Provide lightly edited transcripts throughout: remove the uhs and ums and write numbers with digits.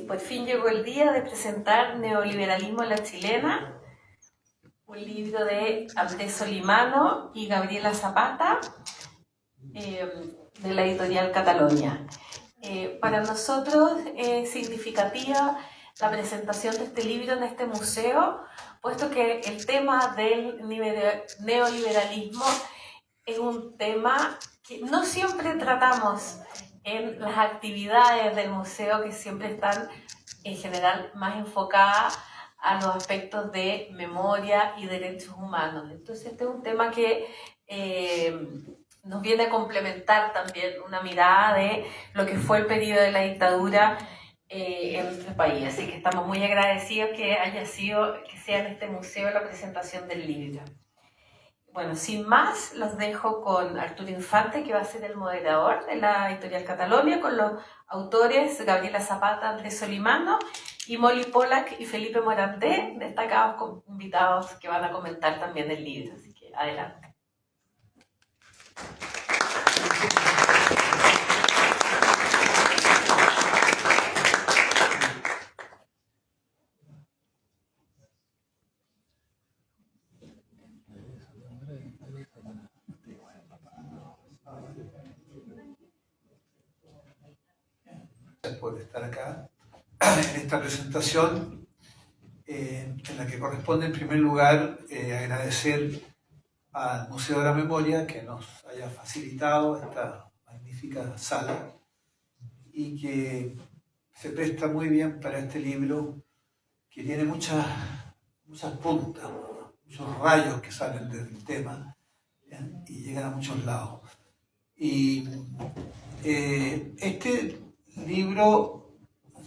Por fin llegó el día de presentar Neoliberalismo en la Chilena, un libro de Andrés Solimano y Gabriela Zapata, de la editorial Catalonia. Para nosotros es significativa la presentación de este libro en este museo, puesto que el tema del neoliberalismo es un tema que no siempre tratamos en las actividades del museo, que siempre están en general más enfocadas a los aspectos de memoria y derechos humanos. Entonces este es un tema que nos viene a complementar también una mirada de lo que fue el periodo de la dictadura en nuestro país. Así que estamos muy agradecidos que sea en este museo la presentación del libro. Bueno, sin más, los dejo con Arturo Infante, que va a ser el moderador de la editorial Catalonia, con los autores Gabriela Zapata, Andrés Solimano, y Molly Pollack y Felipe Morandé, destacados invitados que van a comentar también el libro. Así que adelante. Por estar acá en esta presentación, en la que corresponde en primer lugar agradecer al Museo de la Memoria que nos haya facilitado esta magnífica sala y que se presta muy bien para este libro, que tiene muchas puntas, muchos rayos que salen del tema, ¿ya? Y llegan a muchos lados. Y este libro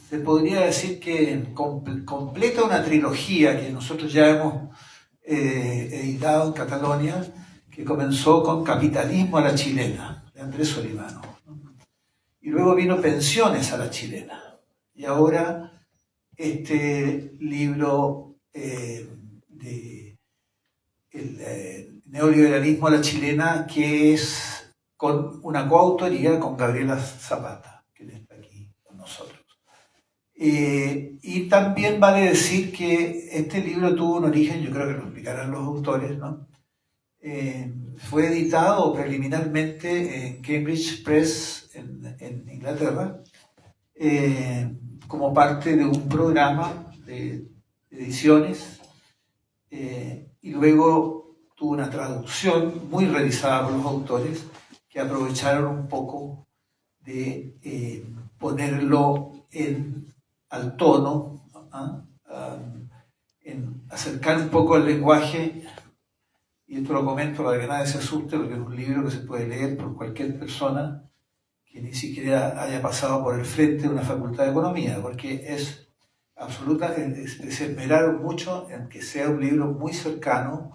se podría decir que completa una trilogía que nosotros ya hemos editado en Catalonia, que comenzó con Capitalismo a la Chilena, de Andrés Solimano, ¿no? Y luego vino Pensiones a la Chilena. Y ahora este libro de Neoliberalismo a la Chilena, que es con una coautoría con Gabriela Zapata, que está aquí con nosotros. Y también vale decir que este libro tuvo un origen, yo creo que lo explicarán los autores, ¿no? Fue editado preliminarmente en Cambridge Press en Inglaterra, como parte de un programa de ediciones, y luego tuvo una traducción muy revisada por los autores, que aprovecharon un poco de ponerlo al tono, en acercar un poco el lenguaje. Y esto lo comento para que nadie se asuste, porque es un libro que se puede leer por cualquier persona que ni siquiera haya pasado por el frente de una facultad de economía, porque es se esmeraron mucho en que sea un libro muy cercano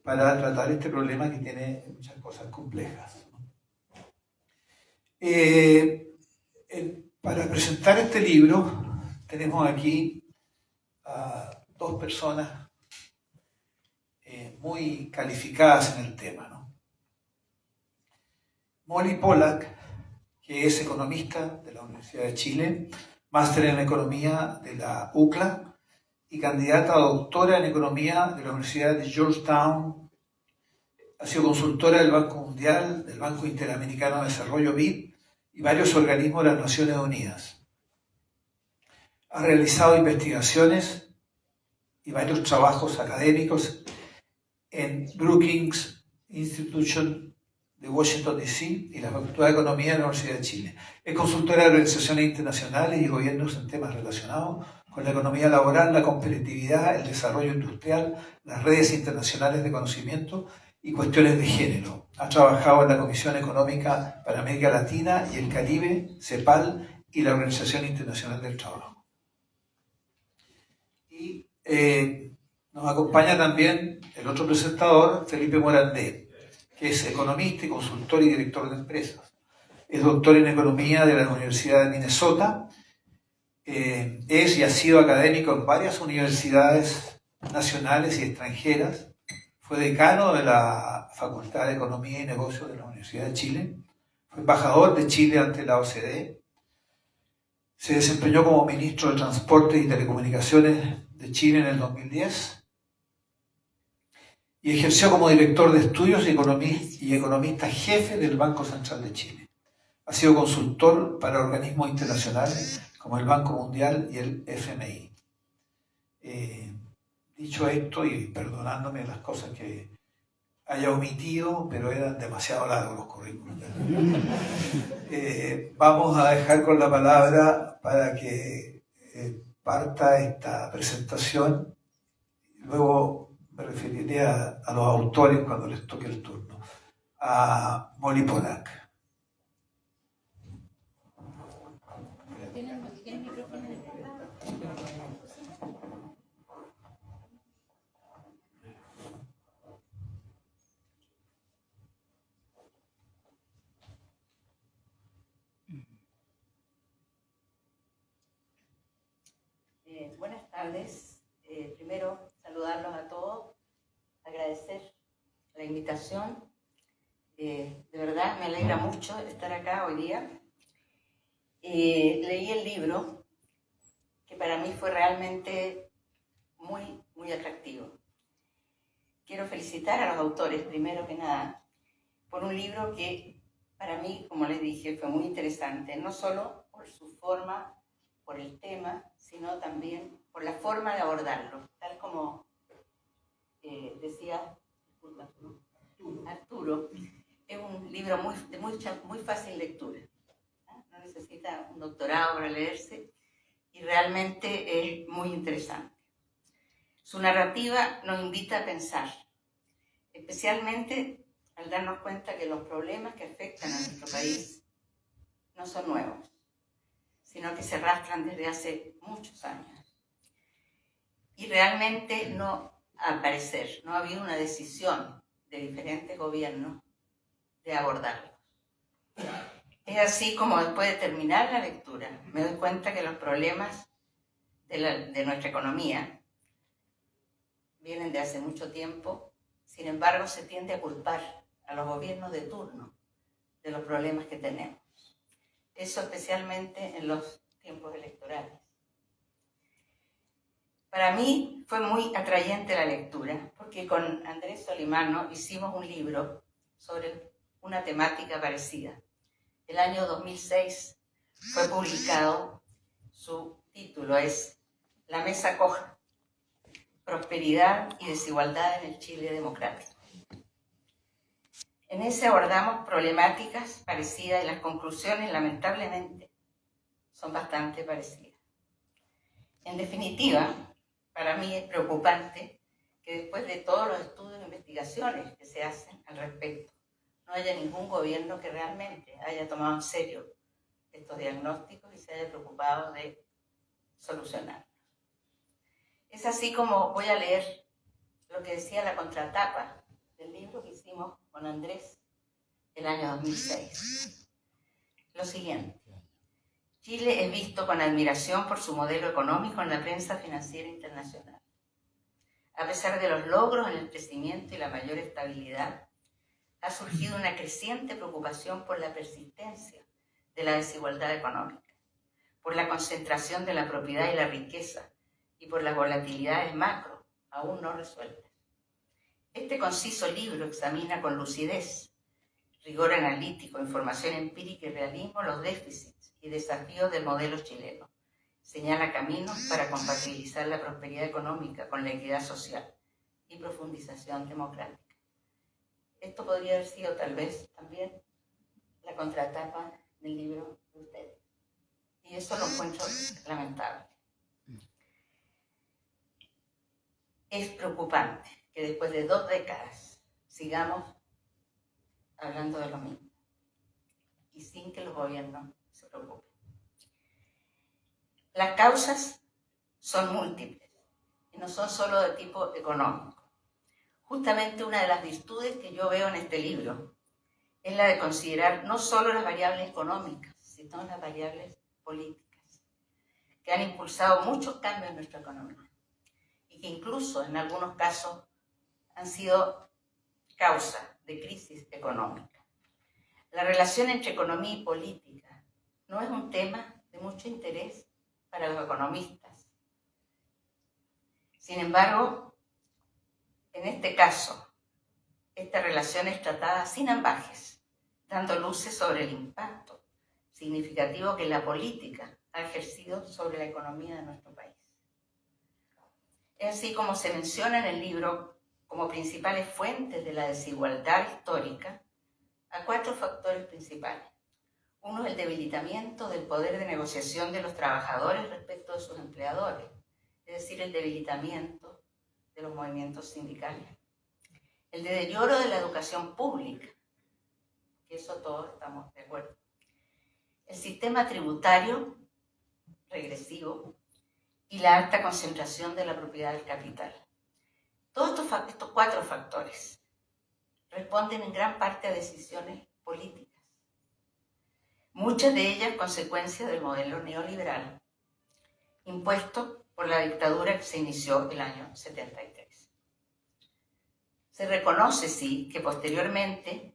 para tratar este problema que tiene muchas cosas complejas. Para presentar este libro tenemos aquí a dos personas muy calificadas en el tema, ¿no? Molly Pollack, que es economista de la Universidad de Chile, máster en economía de la UCLA y candidata a doctora en economía de la Universidad de Georgetown. Ha sido consultora del Banco Mundial, del Banco Interamericano de Desarrollo BID y varios organismos de las Naciones Unidas. Ha realizado investigaciones y varios trabajos académicos en Brookings Institution de Washington, D.C. y la Facultad de Economía de la Universidad de Chile. Es consultora de organizaciones internacionales y gobiernos en temas relacionados con la economía laboral, la competitividad, el desarrollo industrial, las redes internacionales de conocimiento y cuestiones de género. Ha trabajado en la Comisión Económica para América Latina y el Caribe, CEPAL, y la Organización Internacional del Trabajo. Y nos acompaña también el otro presentador, Felipe Morandé, que es economista y consultor y director de empresas. Es doctor en economía de la Universidad de Minnesota. Es y ha sido académico en varias universidades nacionales y extranjeras. Fue decano de la Facultad de Economía y Negocios de la Universidad de Chile. Fue embajador de Chile ante la OCDE. Se desempeñó como ministro de Transportes y Telecomunicaciones de Chile en el 2010 y ejerció como director de estudios y economista jefe del Banco Central de Chile. Ha sido consultor para organismos internacionales como el Banco Mundial y el FMI. Dicho esto, y perdonándome las cosas que haya omitido, pero eran demasiado largos los currículos. Vamos a dejar con la palabra para que parta esta presentación. Luego me referiré a los autores cuando les toque el turno. A Molly Polak. Buenas tardes. Primero, saludarlos a todos, agradecer la invitación. De verdad, me alegra mucho estar acá hoy día. Leí el libro, que para mí fue realmente muy atractivo. Quiero felicitar a los autores, primero que nada, por un libro que para mí, como les dije, fue muy interesante, no solo por su forma, por el tema, sino también por la forma de abordarlo, tal como decía Arturo, es un libro de muy fácil lectura, no necesita un doctorado para leerse y realmente es muy interesante. Su narrativa nos invita a pensar, especialmente al darnos cuenta que los problemas que afectan a nuestro país no son nuevos, sino que se arrastran desde hace muchos años. Y realmente al parecer, no ha habido una decisión de diferentes gobiernos de abordarlos. Es así como después de terminar la lectura, me doy cuenta que los problemas de nuestra economía vienen de hace mucho tiempo, sin embargo se tiende a culpar a los gobiernos de turno de los problemas que tenemos. Eso especialmente en los tiempos electorales. Para mí fue muy atrayente la lectura, porque con Andrés Solimano hicimos un libro sobre una temática parecida. El año 2006 fue publicado, su título es La Mesa Coja, Prosperidad y Desigualdad en el Chile Democrático. En ese abordamos problemáticas parecidas y las conclusiones, lamentablemente, son bastante parecidas. En definitiva, para mí es preocupante que después de todos los estudios e investigaciones que se hacen al respecto, no haya ningún gobierno que realmente haya tomado en serio estos diagnósticos y se haya preocupado de solucionarlos. Es así como voy a leer lo que decía la contratapa del libro que hicimos con Andrés el año 2006. Lo siguiente: Chile es visto con admiración por su modelo económico en la prensa financiera internacional. A pesar de los logros en el crecimiento y la mayor estabilidad, ha surgido una creciente preocupación por la persistencia de la desigualdad económica, por la concentración de la propiedad y la riqueza y por las volatilidades macro aún no resueltas. Este conciso libro examina con lucidez, rigor analítico, información empírica y realismo los déficits y desafíos del modelo chileno. Señala caminos para compatibilizar la prosperidad económica con la equidad social y profundización democrática. Esto podría haber sido tal vez también la contratapa del libro de ustedes. Y eso lo encuentro lamentable. Es preocupante que después de 2 décadas sigamos hablando de lo mismo y sin que los gobiernos se preocupen. Las causas son múltiples y no son solo de tipo económico. Justamente una de las virtudes que yo veo en este libro es la de considerar no solo las variables económicas, sino las variables políticas, que han impulsado muchos cambios en nuestra economía y que incluso en algunos casos han sido causa de crisis económica. La relación entre economía y política no es un tema de mucho interés para los economistas. Sin embargo, en este caso, esta relación es tratada sin ambajes, dando luces sobre el impacto significativo que la política ha ejercido sobre la economía de nuestro país. Es así como se menciona en el libro como principales fuentes de la desigualdad histórica a 4 factores principales. Uno es el debilitamiento del poder de negociación de los trabajadores respecto de sus empleadores, es decir, el debilitamiento de los movimientos sindicales. El deterioro de la educación pública, que eso todos estamos de acuerdo. El sistema tributario regresivo y la alta concentración de la propiedad del capital. Todos estos 4 factores responden en gran parte a decisiones políticas, muchas de ellas consecuencias del modelo neoliberal impuesto por la dictadura que se inició el año 73. Se reconoce, sí, que posteriormente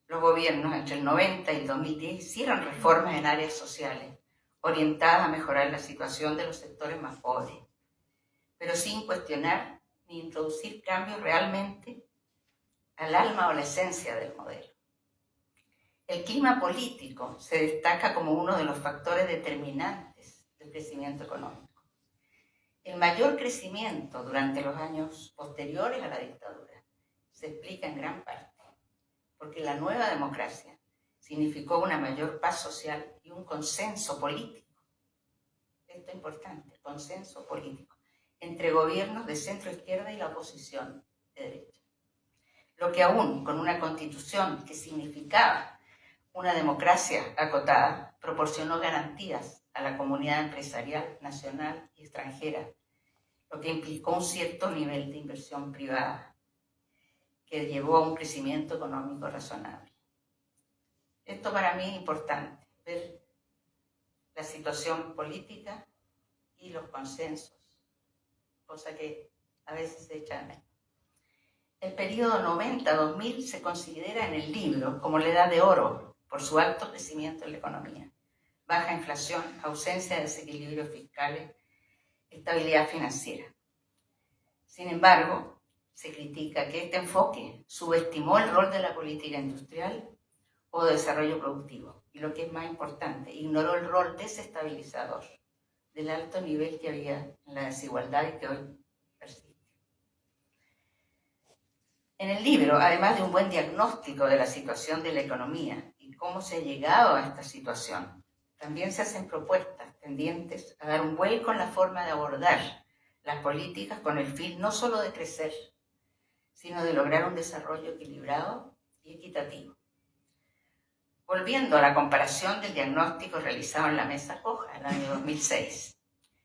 los gobiernos entre el 90 y el 2010 hicieron reformas en áreas sociales orientadas a mejorar la situación de los sectores más pobres, pero sin cuestionar ni introducir cambios realmente al alma o la esencia del modelo. El clima político se destaca como uno de los factores determinantes del crecimiento económico. El mayor crecimiento durante los años posteriores a la dictadura se explica en gran parte porque la nueva democracia significó una mayor paz social y un consenso político. Esto es importante, consenso político, entre gobiernos de centro-izquierda y la oposición de derecha. Lo que aún con una constitución que significaba una democracia acotada, proporcionó garantías a la comunidad empresarial nacional y extranjera, lo que implicó un cierto nivel de inversión privada que llevó a un crecimiento económico razonable. Esto para mí es importante, ver la situación política y los consensos, cosa que a veces se echa de menos. El periodo 90-2000 se considera en el libro como la edad de oro por su alto crecimiento en la economía, baja inflación, ausencia de desequilibrios fiscales, estabilidad financiera. Sin embargo, se critica que este enfoque subestimó el rol de la política industrial o de desarrollo productivo y, lo que es más importante, ignoró el rol desestabilizador del alto nivel que había en la desigualdad y que hoy persiste. En el libro, además de un buen diagnóstico de la situación de la economía y cómo se ha llegado a esta situación, también se hacen propuestas tendientes a dar un vuelco en la forma de abordar las políticas con el fin no solo de crecer, sino de lograr un desarrollo equilibrado y equitativo. Volviendo a la comparación del diagnóstico realizado en la Mesa Coja en el año 2006,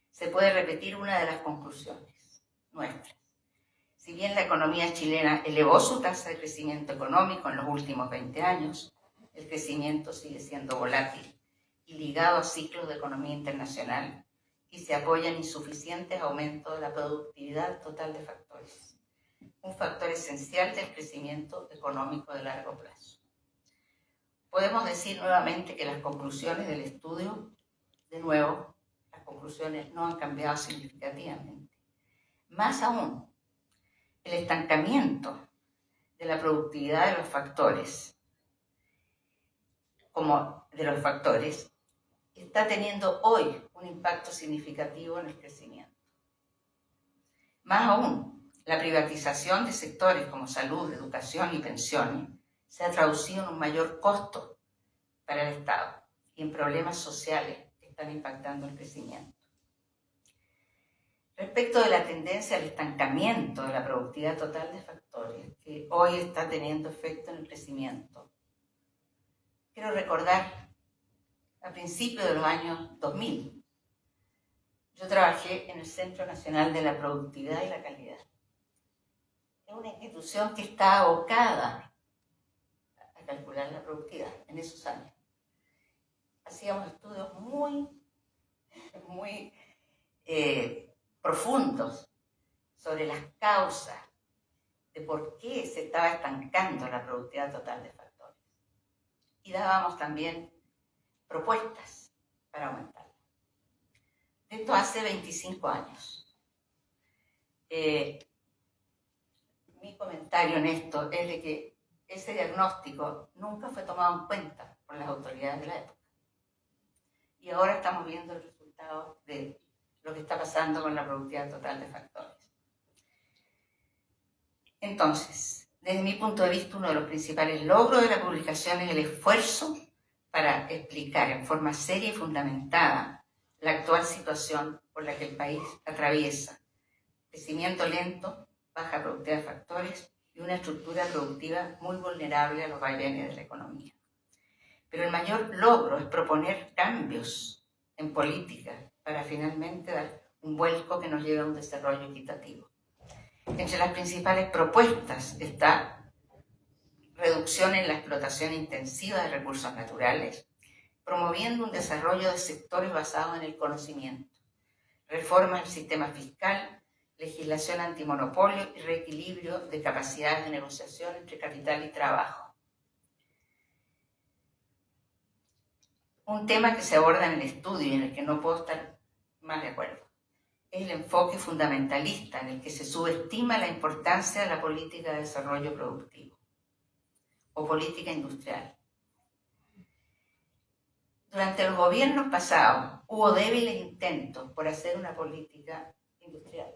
se puede repetir una de las conclusiones nuestras. Si bien la economía chilena elevó su tasa de crecimiento económico en los últimos 20 años, el crecimiento sigue siendo volátil y ligado a ciclos de economía internacional y se apoya en insuficientes aumentos de la productividad total de factores, un factor esencial del crecimiento económico de largo plazo. Podemos decir nuevamente que las conclusiones del estudio, de nuevo, las conclusiones no han cambiado significativamente. Más aún, el estancamiento de la productividad de los factores, está teniendo hoy un impacto significativo en el crecimiento. Más aún, la privatización de sectores como salud, educación y pensiones se ha traducido en un mayor costo para el Estado y en problemas sociales que están impactando el crecimiento. Respecto de la tendencia al estancamiento de la productividad total de factores, que hoy está teniendo efecto en el crecimiento, quiero recordar a principios de los años 2000, yo trabajé en el Centro Nacional de la Productividad y la Calidad. Es una institución que está abocada a calcular la productividad en esos años. Hacíamos estudios muy profundos sobre las causas de por qué se estaba estancando la productividad total de factores. Y dábamos también propuestas para aumentarla. Esto hace 25 años. Mi comentario en esto es de que ese diagnóstico nunca fue tomado en cuenta por las autoridades de la época. Y ahora estamos viendo el resultado de lo que está pasando con la productividad total de factores. Entonces, desde mi punto de vista, uno de los principales logros de la publicación es el esfuerzo para explicar en forma seria y fundamentada la actual situación por la que el país atraviesa: crecimiento lento, baja productividad de factores y una estructura productiva muy vulnerable a los vaivenes de la economía. Pero el mayor logro es proponer cambios en política para finalmente dar un vuelco que nos lleve a un desarrollo equitativo. Entre las principales propuestas está reducción en la explotación intensiva de recursos naturales, promoviendo un desarrollo de sectores basados en el conocimiento, reforma del sistema fiscal, legislación antimonopolio y reequilibrio de capacidades de negociación entre capital y trabajo. Un tema que se aborda en el estudio y en el que no puedo estar más de acuerdo es el enfoque fundamentalista en el que se subestima la importancia de la política de desarrollo productivo o política industrial. Durante los gobiernos pasados hubo débiles intentos por hacer una política industrial.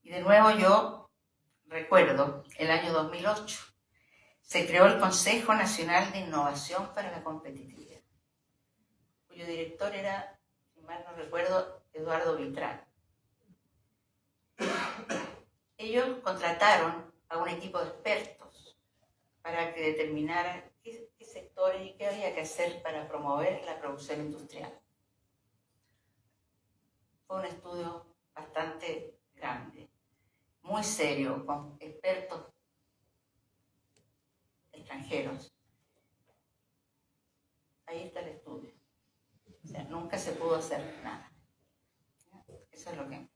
Y de nuevo yo recuerdo el año 2008, se creó el Consejo Nacional de Innovación para la Competitividad, cuyo director era, si mal no recuerdo, Eduardo Vitrán. Ellos contrataron a un equipo de expertos para que determinaran qué sectores y qué había que hacer para promover la producción industrial. Fue un estudio bastante grande, muy serio, con expertos extranjeros. Ahí está el estudio. O sea, nunca se pudo hacer nada. Eso es lo que...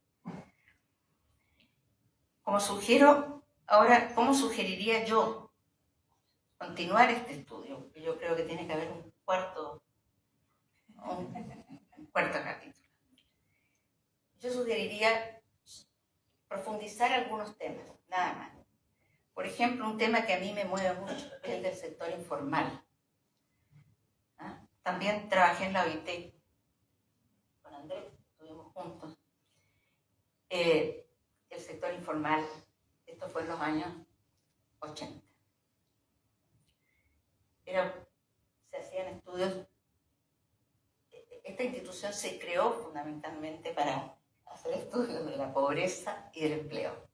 Como sugiero, ahora, ¿cómo sugeriría yo continuar este estudio? Yo creo que tiene que haber un cuarto capítulo. Yo sugeriría profundizar algunos temas, nada más. Por ejemplo, un tema que a mí me mueve mucho es el del sector informal. ¿Ah? También trabajé en la OIT con Andrés, estuvimos juntos. El sector informal, esto fue en los años 80. Se hacían estudios. Esta institución se creó fundamentalmente para hacer estudios de la pobreza y del empleo.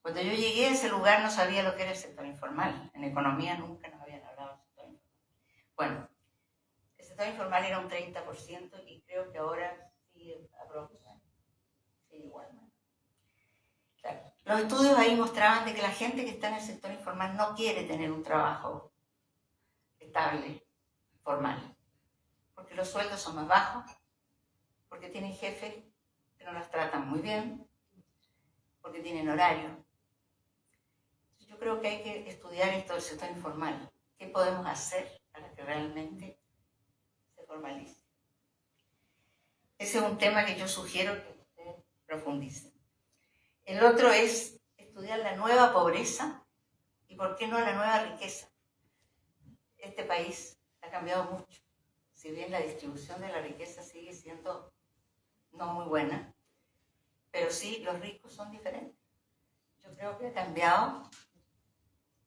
Cuando yo llegué a ese lugar no sabía lo que era el sector informal. En economía nunca nos habían hablado del sector informal. Bueno, el sector informal era un 30% y creo que ahora sigue igual. Claro. Los estudios ahí mostraban de que la gente que está en el sector informal no quiere tener un trabajo estable, formal, porque los sueldos son más bajos, porque tienen jefes que no las tratan muy bien, porque tienen horario. Yo creo que hay que estudiar esto del sector informal. ¿Qué podemos hacer para que realmente se formalice? Ese es un tema que yo sugiero que ustedes profundicen. El otro es estudiar la nueva pobreza y, ¿por qué no, la nueva riqueza? Este país ha cambiado mucho. Si bien la distribución de la riqueza sigue siendo no muy buena, pero sí los ricos son diferentes. Yo creo que ha cambiado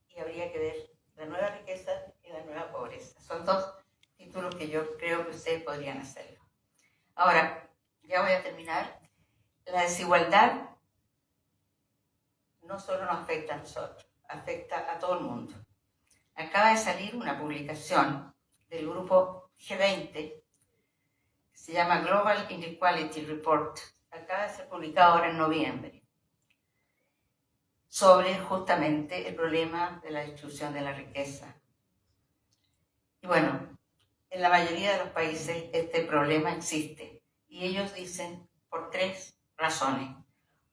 y habría que ver la nueva riqueza y la nueva pobreza. Son dos títulos que yo creo que ustedes podrían hacerlo. Ahora, ya voy a terminar. La desigualdad no solo nos afecta a nosotros, afecta a todo el mundo. Acaba de salir una publicación del grupo G20 que se llama Global Inequality Report. Acaba de ser publicado ahora en noviembre, sobre justamente el problema de la distribución de la riqueza. Y bueno, en la mayoría de los países este problema existe y ellos dicen por 3 razones.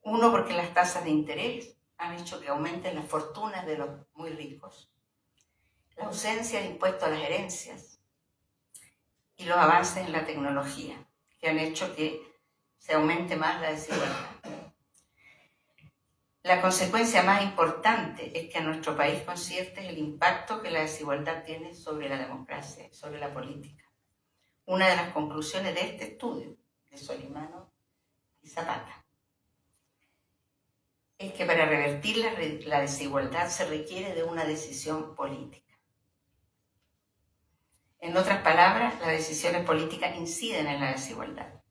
Uno, porque las tasas de interés han hecho que aumenten las fortunas de los muy ricos, la ausencia de impuesto a las herencias y los avances en la tecnología, que han hecho que se aumente más la desigualdad. La consecuencia más importante es que a nuestro país concierte el impacto que la desigualdad tiene sobre la democracia, sobre la política. Una de las conclusiones de este estudio, de Solimano y Zapata, es que para revertir la desigualdad se requiere de una decisión política. En otras palabras, las decisiones políticas inciden en la desigualdad.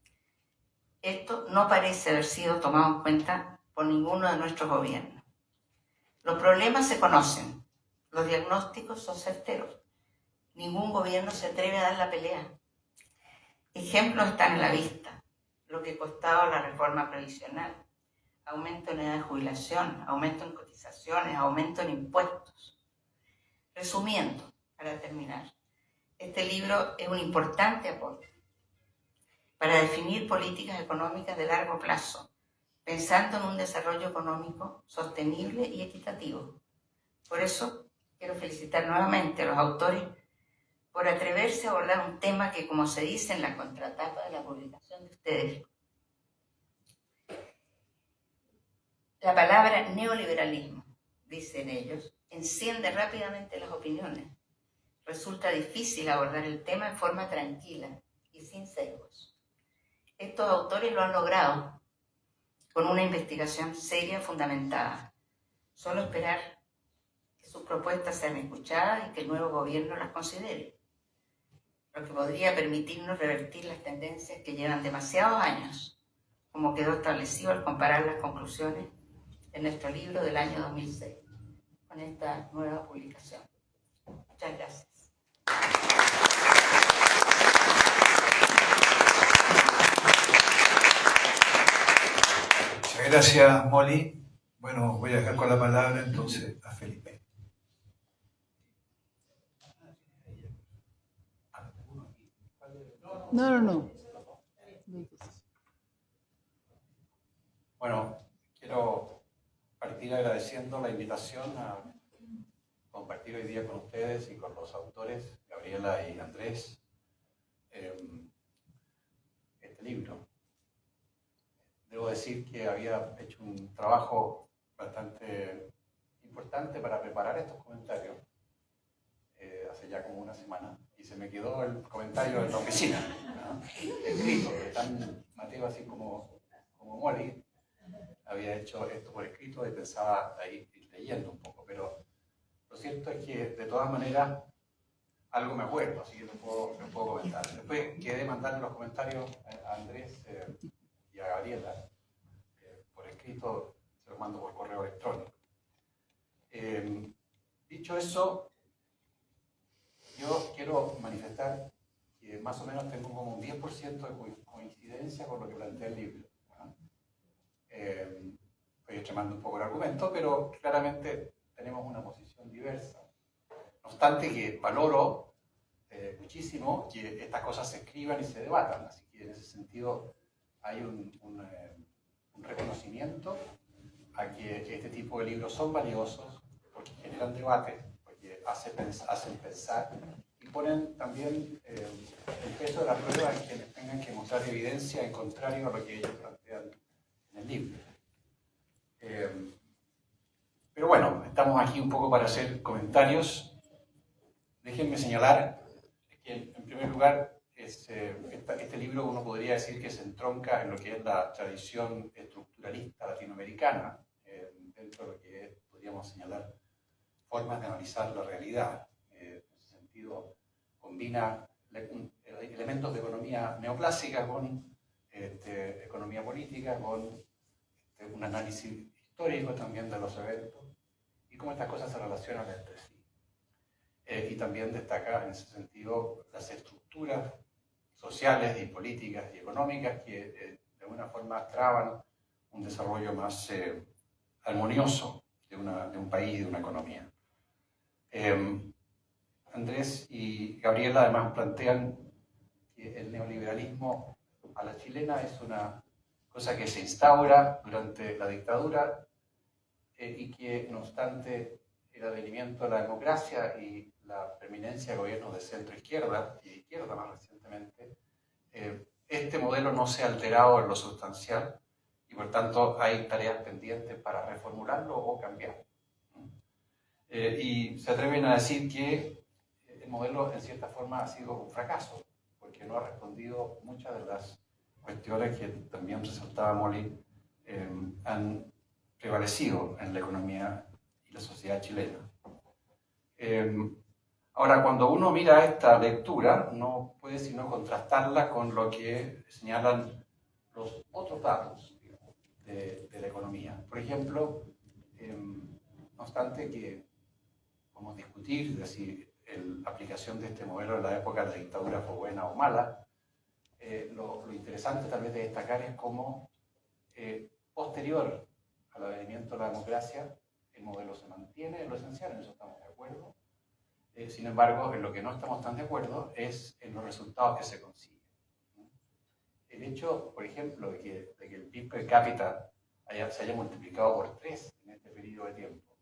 Esto no parece haber sido tomado en cuenta por ninguno de nuestros gobiernos. Los problemas se conocen, los diagnósticos son certeros. Ningún gobierno se atreve a dar la pelea. Ejemplos están en la vista. Lo que costaba la reforma previsional, aumento en edad de jubilación, aumento en cotizaciones, aumento en impuestos. Resumiendo, para terminar, este libro es un importante aporte para definir políticas económicas de largo plazo, pensando en un desarrollo económico sostenible y equitativo. Por eso, quiero felicitar nuevamente a los autores por atreverse a abordar un tema que, como se dice en la contratapa de la publicación de ustedes, la palabra neoliberalismo, dicen ellos, enciende rápidamente las opiniones. Resulta difícil abordar el tema en forma tranquila y sin sesgos. Estos autores lo han logrado con una investigación seria, fundamentada. Solo esperar que sus propuestas sean escuchadas y que el nuevo gobierno las considere, lo que podría permitirnos revertir las tendencias que llevan demasiados años, como quedó establecido al comparar las conclusiones en nuestro libro del año 2006 con esta nueva publicación. Muchas gracias. Muchas gracias, Molly. Bueno, voy a dejar con la palabra entonces a Felipe. No. Bueno, quiero partir agradeciendo la invitación a compartir hoy día con ustedes y con los autores, Gabriela y Andrés, este libro. Debo decir que había hecho un trabajo bastante importante para preparar estos comentarios hace ya como una semana, y se me quedó el comentario en la oficina, ¿no? Escrito, tan Mateo así como Molly había hecho esto por escrito y pensaba ahí ir leyendo un poco, pero lo cierto es que de todas maneras algo me acuerdo, así que lo puedo comentar. Después quedé mandando los comentarios a Andrés y a Gabriela por escrito, se los mando por correo electrónico. Dicho eso, yo quiero manifestar que más o menos tengo como un 10% de coincidencia con lo que plantea el libro, ¿no? Estoy extremando un poco el argumento, pero claramente tenemos una posición diversa. No obstante que valoro muchísimo que estas cosas se escriban y se debatan, así que en ese sentido hay un reconocimiento a que este tipo de libros son valiosos porque generan debate, porque hacen pensar y ponen también el peso de la prueba en quienes tengan que mostrar evidencia en contrario a lo que ellos plantean en el libro. Pero bueno, estamos aquí un poco para hacer comentarios. Déjenme señalar que en primer lugar este libro uno podría decir que se entronca en lo que es la tradición estructuralista latinoamericana, dentro de lo que podríamos señalar formas de analizar la realidad. En ese sentido, combina elementos de economía neoclásica con economía política, con un análisis histórico también de los eventos y cómo estas cosas se relacionan entre sí. Y también destaca en ese sentido las estructuras sociales y políticas y económicas que de alguna forma traban un desarrollo más armonioso de un país y de una economía. Andrés y Gabriela además plantean que el neoliberalismo a la chilena es una cosa que se instaura durante la dictadura y que, no obstante, el advenimiento de la democracia y la preeminencia de gobiernos de centro-izquierda y de izquierda más recientemente, este modelo no se ha alterado en lo sustancial y por tanto hay tareas pendientes para reformularlo o cambiarlo. Y se atreven a decir que el modelo en cierta forma ha sido un fracaso, porque no ha respondido muchas de las cuestiones que también resaltaba Molly, han prevalecido en la economía y la sociedad chilena. Ahora, cuando uno mira esta lectura, no puede sino contrastarla con lo que señalan los otros datos, digamos, de la economía. Por ejemplo, no obstante que podemos discutir de si la aplicación de este modelo en la época de la dictadura fue buena o mala, lo interesante tal vez de destacar es cómo posterior al advenimiento de la democracia, el modelo se mantiene en lo esencial, en eso estamos de acuerdo. Sin embargo, en lo que no estamos tan de acuerdo es en los resultados que se consiguen. El hecho, por ejemplo, de que el PIB per cápita se haya multiplicado por 3 en este periodo de tiempo,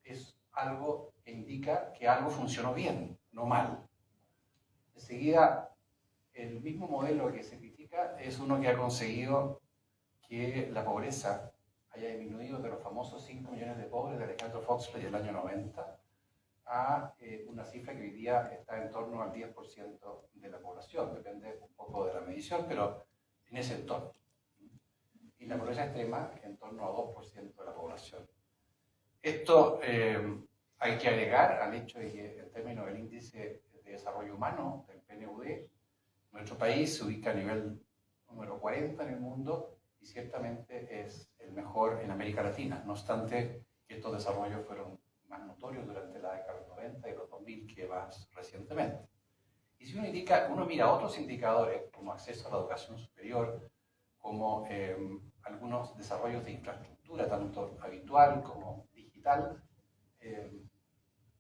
es algo que indica que algo funcionó bien, no mal. Enseguida, el mismo modelo que se critica es uno que ha conseguido que la pobreza haya disminuido de los famosos 5 millones de pobres de Alejandro Foxley del año 90 a una cifra que hoy día está en torno al 10% de la población, depende un poco de la medición, pero en ese entorno. Y la pobreza extrema en torno a 2% de la población. Esto hay que agregar al hecho de que en términos del índice de desarrollo humano del PNUD, nuestro país se ubica a nivel número 40 en el mundo y ciertamente es el mejor en América Latina. No obstante, estos desarrollos fueron más notorios durante la década de los 90 y los 2000 que más recientemente. Y si uno mira otros indicadores, como acceso a la educación superior, como algunos desarrollos de infraestructura, tanto habitual como digital,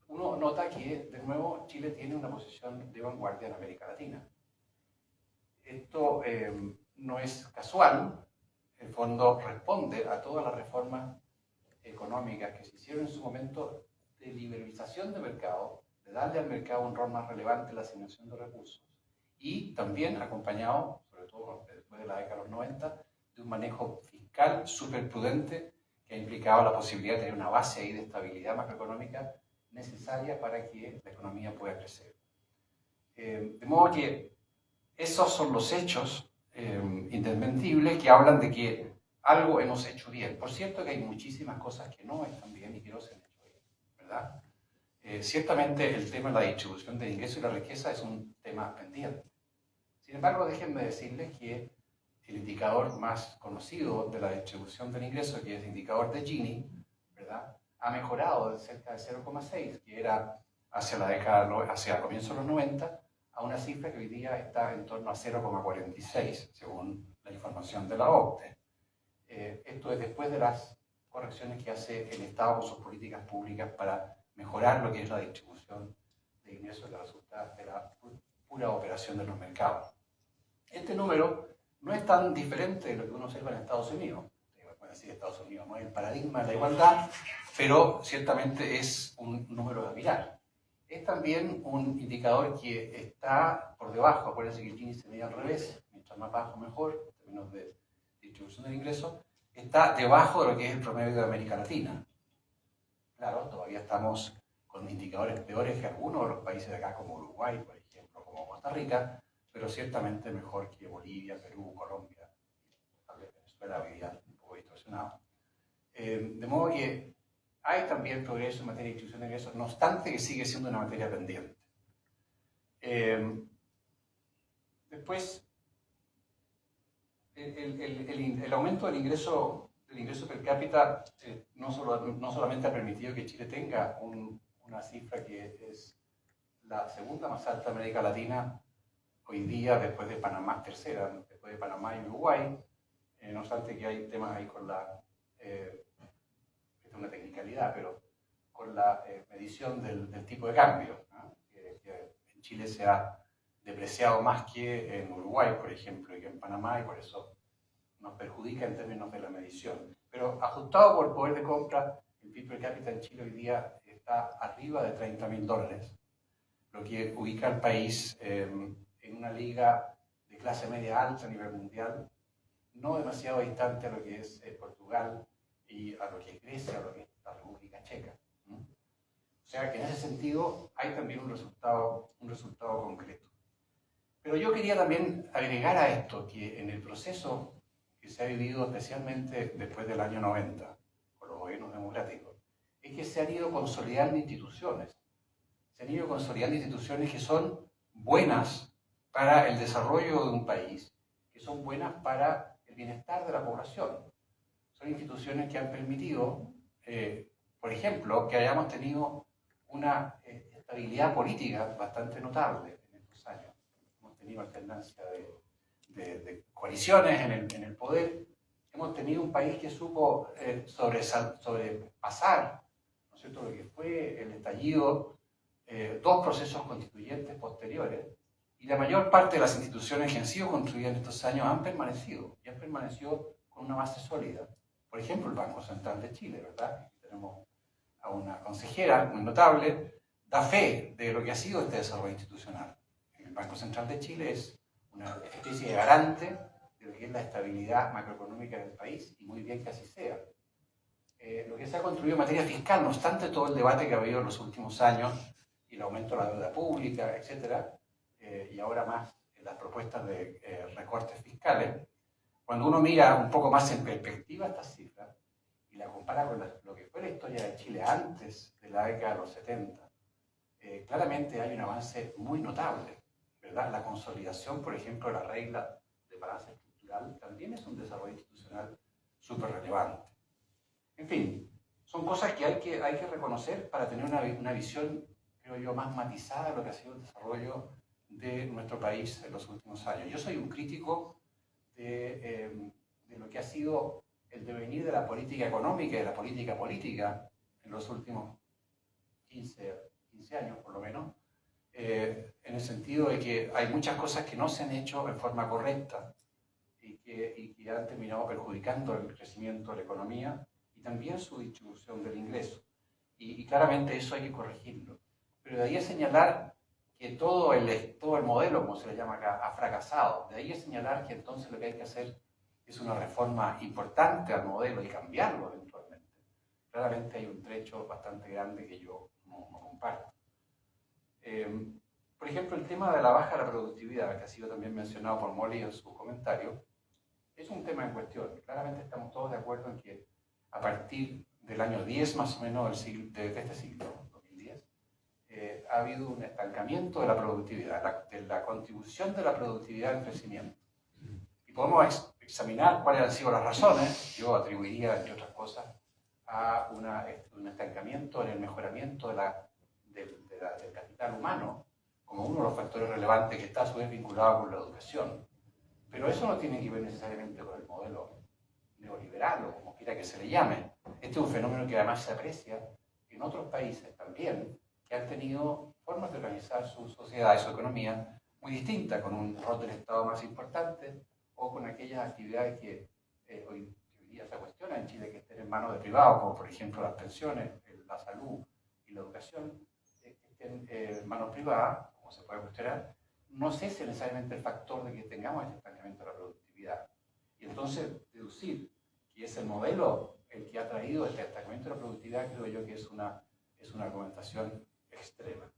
uno nota que, de nuevo, Chile tiene una posición de vanguardia en América Latina. Esto no es casual, en el fondo responde a todas las reformas económicas que se hicieron en su momento de liberalización de mercado, de darle al mercado un rol más relevante en la asignación de recursos y también acompañado, sobre todo después de la década de los 90, de un manejo fiscal súper prudente que ha implicado la posibilidad de tener una base ahí de estabilidad macroeconómica necesaria para que la economía pueda crecer. De modo que esos son los hechos indesmentibles que hablan de que algo hemos hecho bien. Por cierto que hay muchísimas cosas que no están bien y que no se han hecho bien, ¿verdad? Ciertamente el tema de la distribución del ingreso y la riqueza es un tema pendiente. Sin embargo, déjenme decirles que el indicador más conocido de la distribución del ingreso, que es el indicador de Gini, ¿verdad?, ha mejorado de cerca de 0,6, que era hacia comienzos de los 90, a una cifra que hoy día está en torno a 0,46, según la información de la OCDE. Esto es después de las correcciones que hace el Estado con sus políticas públicas para mejorar lo que es la distribución de ingresos que resulta de la pura operación de los mercados. Este número no es tan diferente de lo que uno observa en Estados Unidos. Pueden decir Estados Unidos no es el paradigma de la igualdad, pero ciertamente es un número a mirar. Es también un indicador que está por debajo, acuérdense que el Gini se mide al revés, mientras más bajo mejor, en términos de distribución del ingreso, está debajo de lo que es el promedio de América Latina. Claro, todavía estamos con indicadores peores que algunos de los países de acá, como Uruguay, por ejemplo, como Costa Rica, pero ciertamente mejor que Bolivia, Perú, Colombia, tal vez Venezuela, hoy día un poco distorsionado. De modo que hay también progreso en materia de distribución de ingresos, no obstante que sigue siendo una materia pendiente. Después, el aumento del ingreso per cápita no solamente ha permitido que Chile tenga una cifra que es la segunda más alta de América Latina hoy día, después de Panamá, tercera, después de Panamá y Uruguay, no obstante que hay temas ahí con esta es una technicalidad, pero con la medición del tipo de cambio, ¿no? que en Chile se ha depreciado más que en Uruguay, por ejemplo, y que en Panamá, y por eso nos perjudica en términos de la medición. Pero ajustado por poder de compra, el PIB per cápita en Chile hoy día está arriba de $30.000, lo que ubica al país en una liga de clase media alta a nivel mundial, no demasiado distante a lo que es Portugal y a lo que es Grecia, a lo que es la República Checa. O sea que en ese sentido hay también un resultado concreto. Pero yo quería también agregar a esto que en el proceso que se ha vivido especialmente después del año 90, con los gobiernos democráticos, es que se han ido consolidando instituciones. Se han ido consolidando instituciones que son buenas para el desarrollo de un país, que son buenas para el bienestar de la población. Son instituciones que han permitido, por ejemplo, que hayamos tenido una estabilidad política bastante notable en estos años. Hemos tenido alternancia de coaliciones en el poder. Hemos tenido un país que supo sobrepasar, ¿no es cierto?, lo que fue el estallido, dos procesos constituyentes posteriores, y la mayor parte de las instituciones que han sido construidas en estos años han permanecido, y han permanecido con una base sólida. Por ejemplo, el Banco Central de Chile, ¿verdad? Tenemos a una consejera muy notable, da fe de lo que ha sido este desarrollo institucional. El Banco Central de Chile es una especie de garante de lo que es la estabilidad macroeconómica del país, y muy bien que así sea. Lo que se ha construido en materia fiscal, no obstante todo el debate que ha habido en los últimos años, y el aumento de la deuda pública, etc., y ahora más las propuestas de recortes fiscales, cuando uno mira un poco más en perspectiva estas cifras, y la compara con lo que fue la historia de Chile antes de la década de los 70, claramente hay un avance muy notable, ¿verdad? La consolidación, por ejemplo, de la regla de balance estructural también es un desarrollo institucional súper relevante. En fin, son cosas que hay que reconocer para tener una visión, creo yo, más matizada de lo que ha sido el desarrollo de nuestro país en los últimos años. Yo soy un crítico de lo que ha sido el devenir de la política económica y de la política política en los últimos 15 años, por lo menos, en el sentido de que hay muchas cosas que no se han hecho en forma correcta y que han terminado perjudicando el crecimiento de la economía y también su distribución del ingreso. Y claramente eso hay que corregirlo. Pero de ahí a señalar que todo el modelo, como se le llama acá, ha fracasado. De ahí a señalar que entonces lo que hay que hacer es una reforma importante al modelo y cambiarlo eventualmente. Claramente hay un trecho bastante grande que yo no comparto. Por ejemplo, el tema de la baja de la productividad, que ha sido también mencionado por Molly en su comentario, es un tema en cuestión. Claramente estamos todos de acuerdo en que a partir del año 10 más o menos de este siglo, 2010, ha habido un estancamiento de la productividad, de la contribución de la productividad al crecimiento. Y podemos examinar cuáles han sido las razones. Yo atribuiría, entre otras cosas, a un estancamiento en el mejoramiento del capital humano como uno de los factores relevantes que está a su vez vinculado con la educación. Pero eso no tiene que ver necesariamente con el modelo neoliberal o como quiera que se le llame. Este es un fenómeno que además se aprecia en otros países también, que han tenido formas de organizar su sociedad y su economía muy distintas, con un rol del Estado más importante o con aquellas actividades que hoy día se cuestionan en Chile, que estén en manos de privados, como por ejemplo las pensiones, la salud y la educación, que estén en manos privadas, como se puede cuestionar. No sé si es necesariamente el factor de que tengamos este estancamiento de la productividad. Y entonces deducir que es el modelo el que ha traído este estancamiento de la productividad, creo yo que es una argumentación extrema.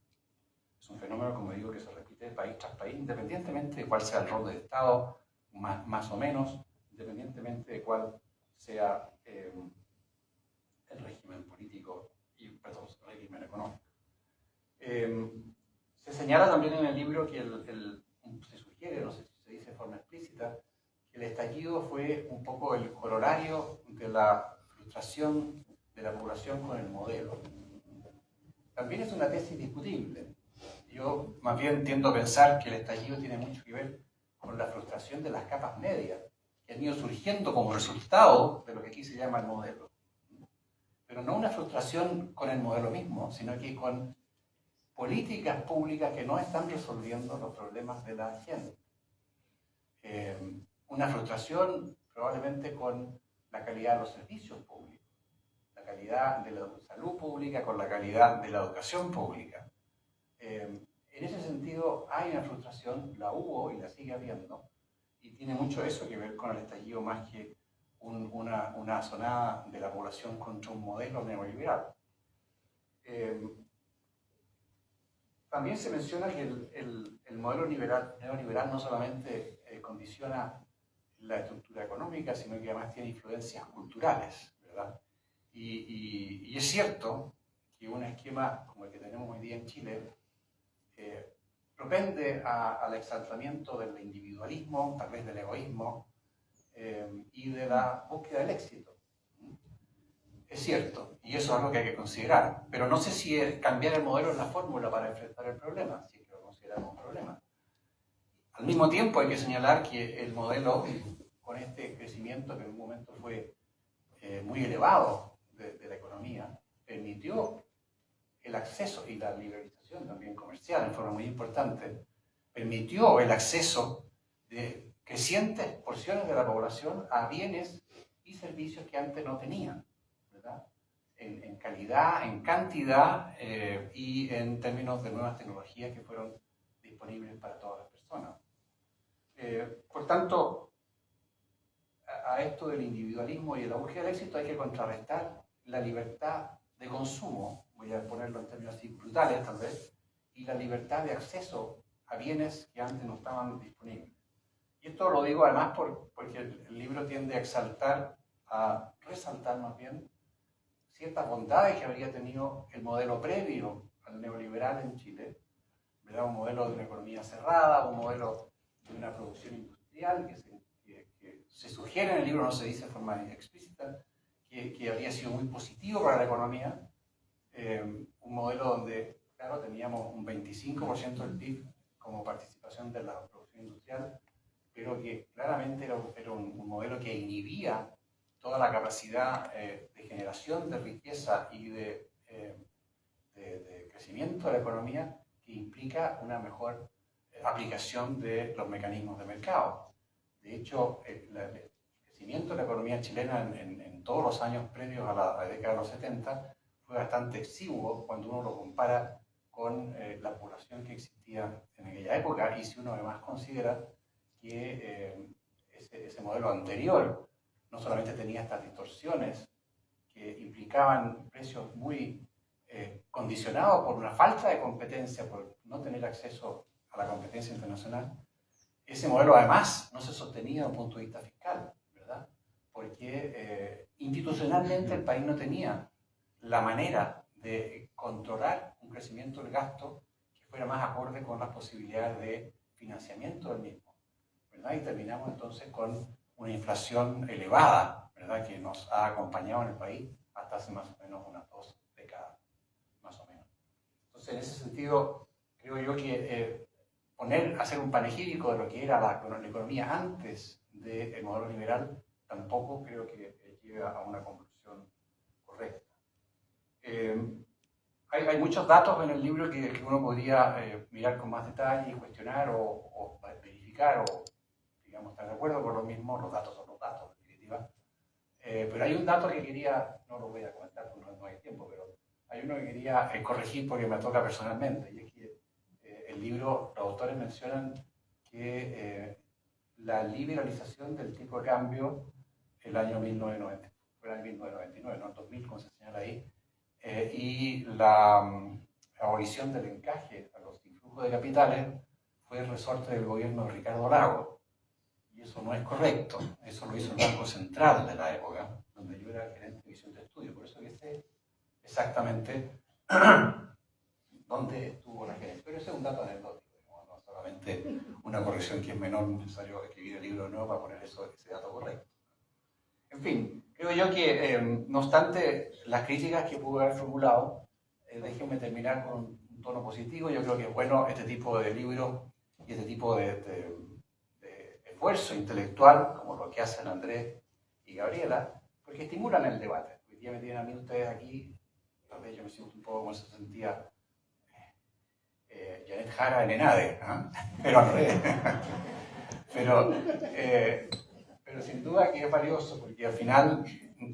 Es un fenómeno, como digo, que se repite país tras país, independientemente de cuál sea el rol del Estado, más o menos, independientemente de cuál sea el régimen político y, perdón, el régimen económico. Se señala también en el libro que se sugiere, no sé si se dice de forma explícita, que el estallido fue un poco el corolario de la frustración de la población con el modelo. También es una tesis discutible. Yo más bien tiendo a pensar que el estallido tiene mucho que ver con la frustración de las capas medias, que han ido surgiendo como resultado de lo que aquí se llama el modelo. Pero no una frustración con el modelo mismo, sino que con políticas públicas que no están resolviendo los problemas de la gente. Una frustración probablemente con la calidad de los servicios públicos, la calidad de la salud pública con la calidad de la educación pública. En ese sentido hay una frustración, la hubo y la sigue habiendo, y tiene mucho eso que ver con el estallido más que una sonada de la población contra un modelo neoliberal. También se menciona que el modelo neoliberal no solamente condiciona la estructura económica, sino que además tiene influencias culturales, ¿verdad? Y es cierto que un esquema como el que tenemos hoy día en Chile propende al exaltamiento del individualismo, tal vez del egoísmo y de la búsqueda del éxito. Es cierto, y eso es algo que hay que considerar, pero no sé si cambiar el modelo es la fórmula para enfrentar el problema, si es que lo consideramos un problema. Al mismo tiempo hay que señalar que el modelo, con este crecimiento que en un momento fue muy elevado de la economía, permitió el acceso y la liberalización también comercial en forma muy importante, permitió el acceso de crecientes porciones de la población a bienes y servicios que antes no tenían, ¿verdad? En calidad, en cantidad y en términos de nuevas tecnologías que fueron disponibles para todas las personas. Por tanto, a esto del individualismo y de la búsqueda del éxito hay que contrarrestar la libertad de consumo, voy a ponerlo en términos así brutales tal vez, y la libertad de acceso a bienes que antes no estaban disponibles. Y esto lo digo además porque el libro tiende a resaltar más bien ciertas bondades que habría tenido el modelo previo al neoliberal en Chile, ¿verdad? Un modelo de una economía cerrada, un modelo de una producción industrial que se sugiere en el libro, no se dice de forma explícita, que habría sido muy positivo para la economía, un modelo donde, claro, teníamos un 25% del PIB como participación de la producción industrial, pero que claramente era un modelo que inhibía toda la capacidad de generación de riqueza y de crecimiento de la economía, que implica una mejor aplicación de los mecanismos de mercado. De hecho, el crecimiento de la economía chilena en todos los años previos a la década de los 70 fue bastante exiguo cuando uno lo compara con la población que existía en aquella época, y si uno además considera que ese modelo anterior no solamente tenía estas distorsiones que implicaban precios muy condicionados por una falta de competencia, por no tener acceso a la competencia internacional, ese modelo además no se sostenía desde un punto de vista fiscal, ¿verdad? Porque institucionalmente el país no tenía la manera de controlar un crecimiento del gasto que fuera más acorde con las posibilidades de financiamiento del mismo, ¿verdad? Y terminamos entonces con una inflación elevada, ¿verdad? Que nos ha acompañado en el país hasta hace más o menos unas 2 décadas, más o menos. Entonces, en ese sentido, creo yo que hacer un panegírico de lo que era la economía antes del modelo liberal tampoco creo que lleve a una conclusión correcta. Hay muchos datos en el libro que uno podría mirar con más detalle y cuestionar o verificar o, digamos, estar de acuerdo con lo mismo. Los datos son los datos, en definitiva. Pero hay un dato que quería, no lo voy a comentar porque no hay tiempo, pero hay uno que quería corregir porque me toca personalmente, y es que el libro, los autores mencionan que la liberalización del tipo de cambio el año 1990, fue el año 1999, no el 2000, como se señala ahí, y la abolición del encaje a los influjos de capitales fue el resorte del gobierno de Ricardo Lagos. Y eso no es correcto. Eso lo hizo el Banco Central de la época, donde yo era gerente de visión de estudio. Por eso que sé exactamente dónde estuvo la gerencia. Pero ese es un dato anecdótico, no solamente una corrección que es menor, necesario escribir el libro de nuevo para poner ese dato correcto. En fin, creo yo que, no obstante las críticas que pude haber formulado, déjenme terminar con un tono positivo. Yo creo que es bueno este tipo de libros y este tipo de esfuerzo intelectual, como lo que hacen Andrés y Gabriela, porque estimulan el debate. Hoy día me tienen a mí ustedes aquí, tal vez yo me siento un poco como se sentía Janet Jara en ENADE, ¿eh? Pero al revés. Pero sin duda que es valioso, porque al final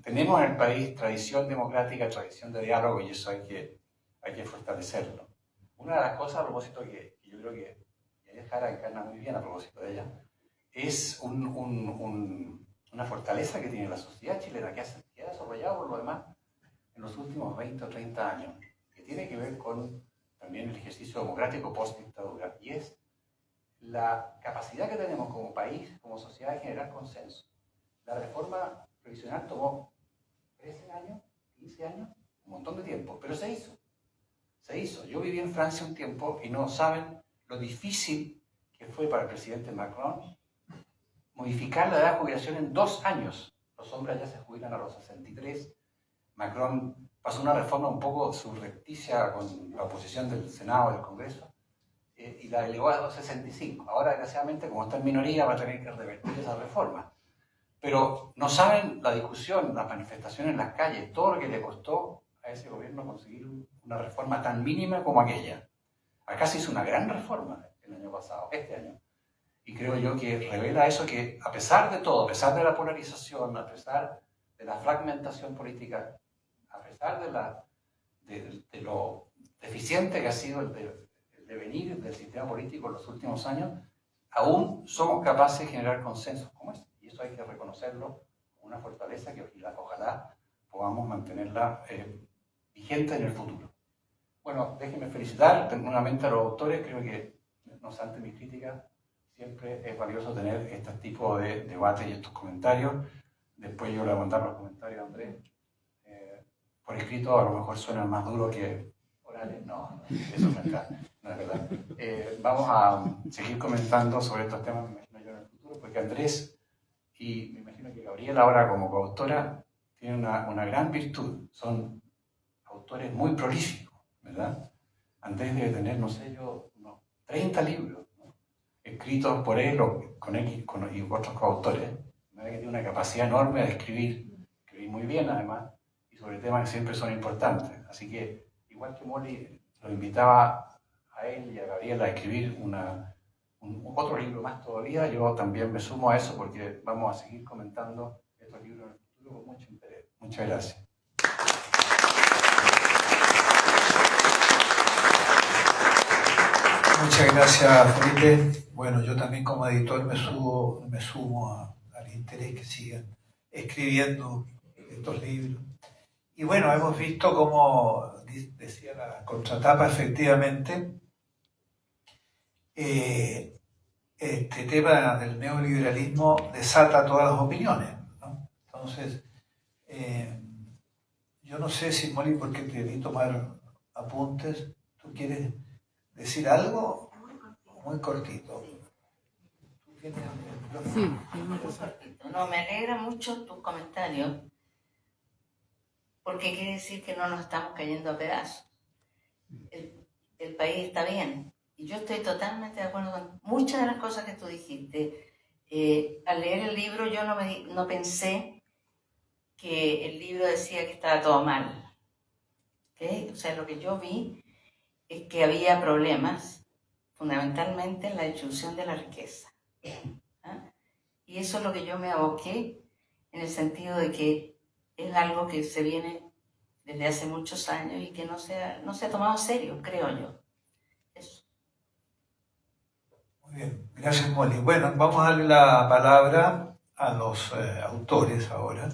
tenemos en el país tradición democrática, tradición de diálogo, y eso hay que fortalecerlo. Una de las cosas a propósito que yo creo que Jara encarna muy bien a propósito de ella, es una fortaleza que tiene la sociedad chilena, que ha desarrollado por lo demás en los últimos 20 o 30 años, que tiene que ver con también el ejercicio democrático post-dictadura, y es la capacidad que tenemos como país, como sociedad, de generar consenso. La reforma previsional tomó 13 años, 15 años, un montón de tiempo, pero se hizo. Se hizo. Yo viví en Francia un tiempo y no saben lo difícil que fue para el presidente Macron modificar la edad de jubilación en 2 años. Los hombres ya se jubilan a los 63. Macron pasó una reforma un poco surrepticia con la oposición del Senado y del Congreso y la elevó a los 65. Ahora, desgraciadamente, como está en minoría, va a tener que revertir esa reforma. Pero no saben la discusión, las manifestaciones en las calles, todo lo que le costó a ese gobierno conseguir una reforma tan mínima como aquella. Acá se hizo una gran reforma el año pasado, este año. Y creo yo que revela eso, que a pesar de todo, a pesar de la polarización, a pesar de la fragmentación política, a pesar de lo deficiente que ha sido el devenir del sistema político en los últimos años, aún somos capaces de generar consensos como este. Y eso hay que reconocerlo como una fortaleza que ojalá podamos mantenerla vigente en el futuro. Bueno, déjenme felicitar nuevamente a los autores. Creo que, no obstante mis críticas, siempre es valioso tener este tipo de debates y estos comentarios. Después yo le voy a mandar los comentarios a Andrés. Por escrito a lo mejor suenan más duros que orales. No, eso no es verdad. Vamos a seguir comentando sobre estos temas, me imagino yo, en el futuro, porque Andrés y me imagino que Gabriela ahora como coautora tienen una gran virtud. Son autores muy prolíficos, ¿verdad? Andrés debe tener, no sé yo, unos 30 libros, ¿no?, escritos por él o con él y otros coautores. Que tiene una capacidad enorme de escribir muy bien además, y sobre temas que siempre son importantes. Así que, igual que Molly lo invitaba a él y a Gabriela a escribir otro libro más todavía, yo también me sumo a eso porque vamos a seguir comentando estos libros en el futuro con mucho interés. Muchas gracias. Muchas gracias, Felipe. Bueno, yo también como editor me sumo al interés que sigan escribiendo estos libros. Y bueno, hemos visto como decía la contratapa, efectivamente, este tema del neoliberalismo desata todas las opiniones, ¿no? Entonces, yo no sé si, Molly, porque te vi tomar apuntes, ¿tú quieres decir algo? Muy cortito. ¿Tú tienes el Sí, muy cortito. No, me alegra mucho tus comentarios, porque quiere decir que no nos estamos cayendo a pedazos. El país está bien. Y yo estoy totalmente de acuerdo con muchas de las cosas que tú dijiste. Al leer el libro yo no pensé que el libro decía que estaba todo mal. ¿Okay? O sea, lo que yo vi es que había problemas, fundamentalmente en la distribución de la riqueza. ¿Ah? Y eso es lo que yo me aboqué, en el sentido de que es algo que se viene desde hace muchos años y que no se ha tomado en serio, creo yo. Eso. Muy bien, gracias, Molly. Bueno, vamos a darle la palabra a los autores ahora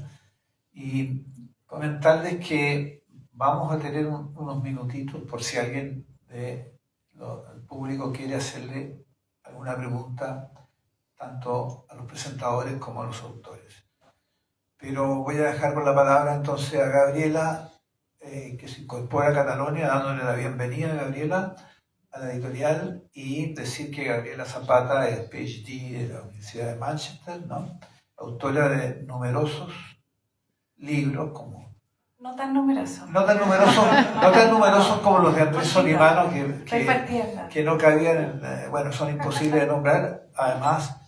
y comentarles que vamos a tener unos minutitos por si alguien del público quiere hacerle alguna pregunta tanto a los presentadores como a los autores. Pero voy a dejar con la palabra entonces a Gabriela, que se incorpora a Catalonia, dándole la bienvenida a Gabriela a la editorial, y decir que Gabriela Zapata es PhD de la Universidad de Manchester, ¿no? Autora de numerosos libros, como No tan numerosos. no tan numerosos como los de Andrés Solimano, que no cabían bueno, son imposibles de nombrar. Además,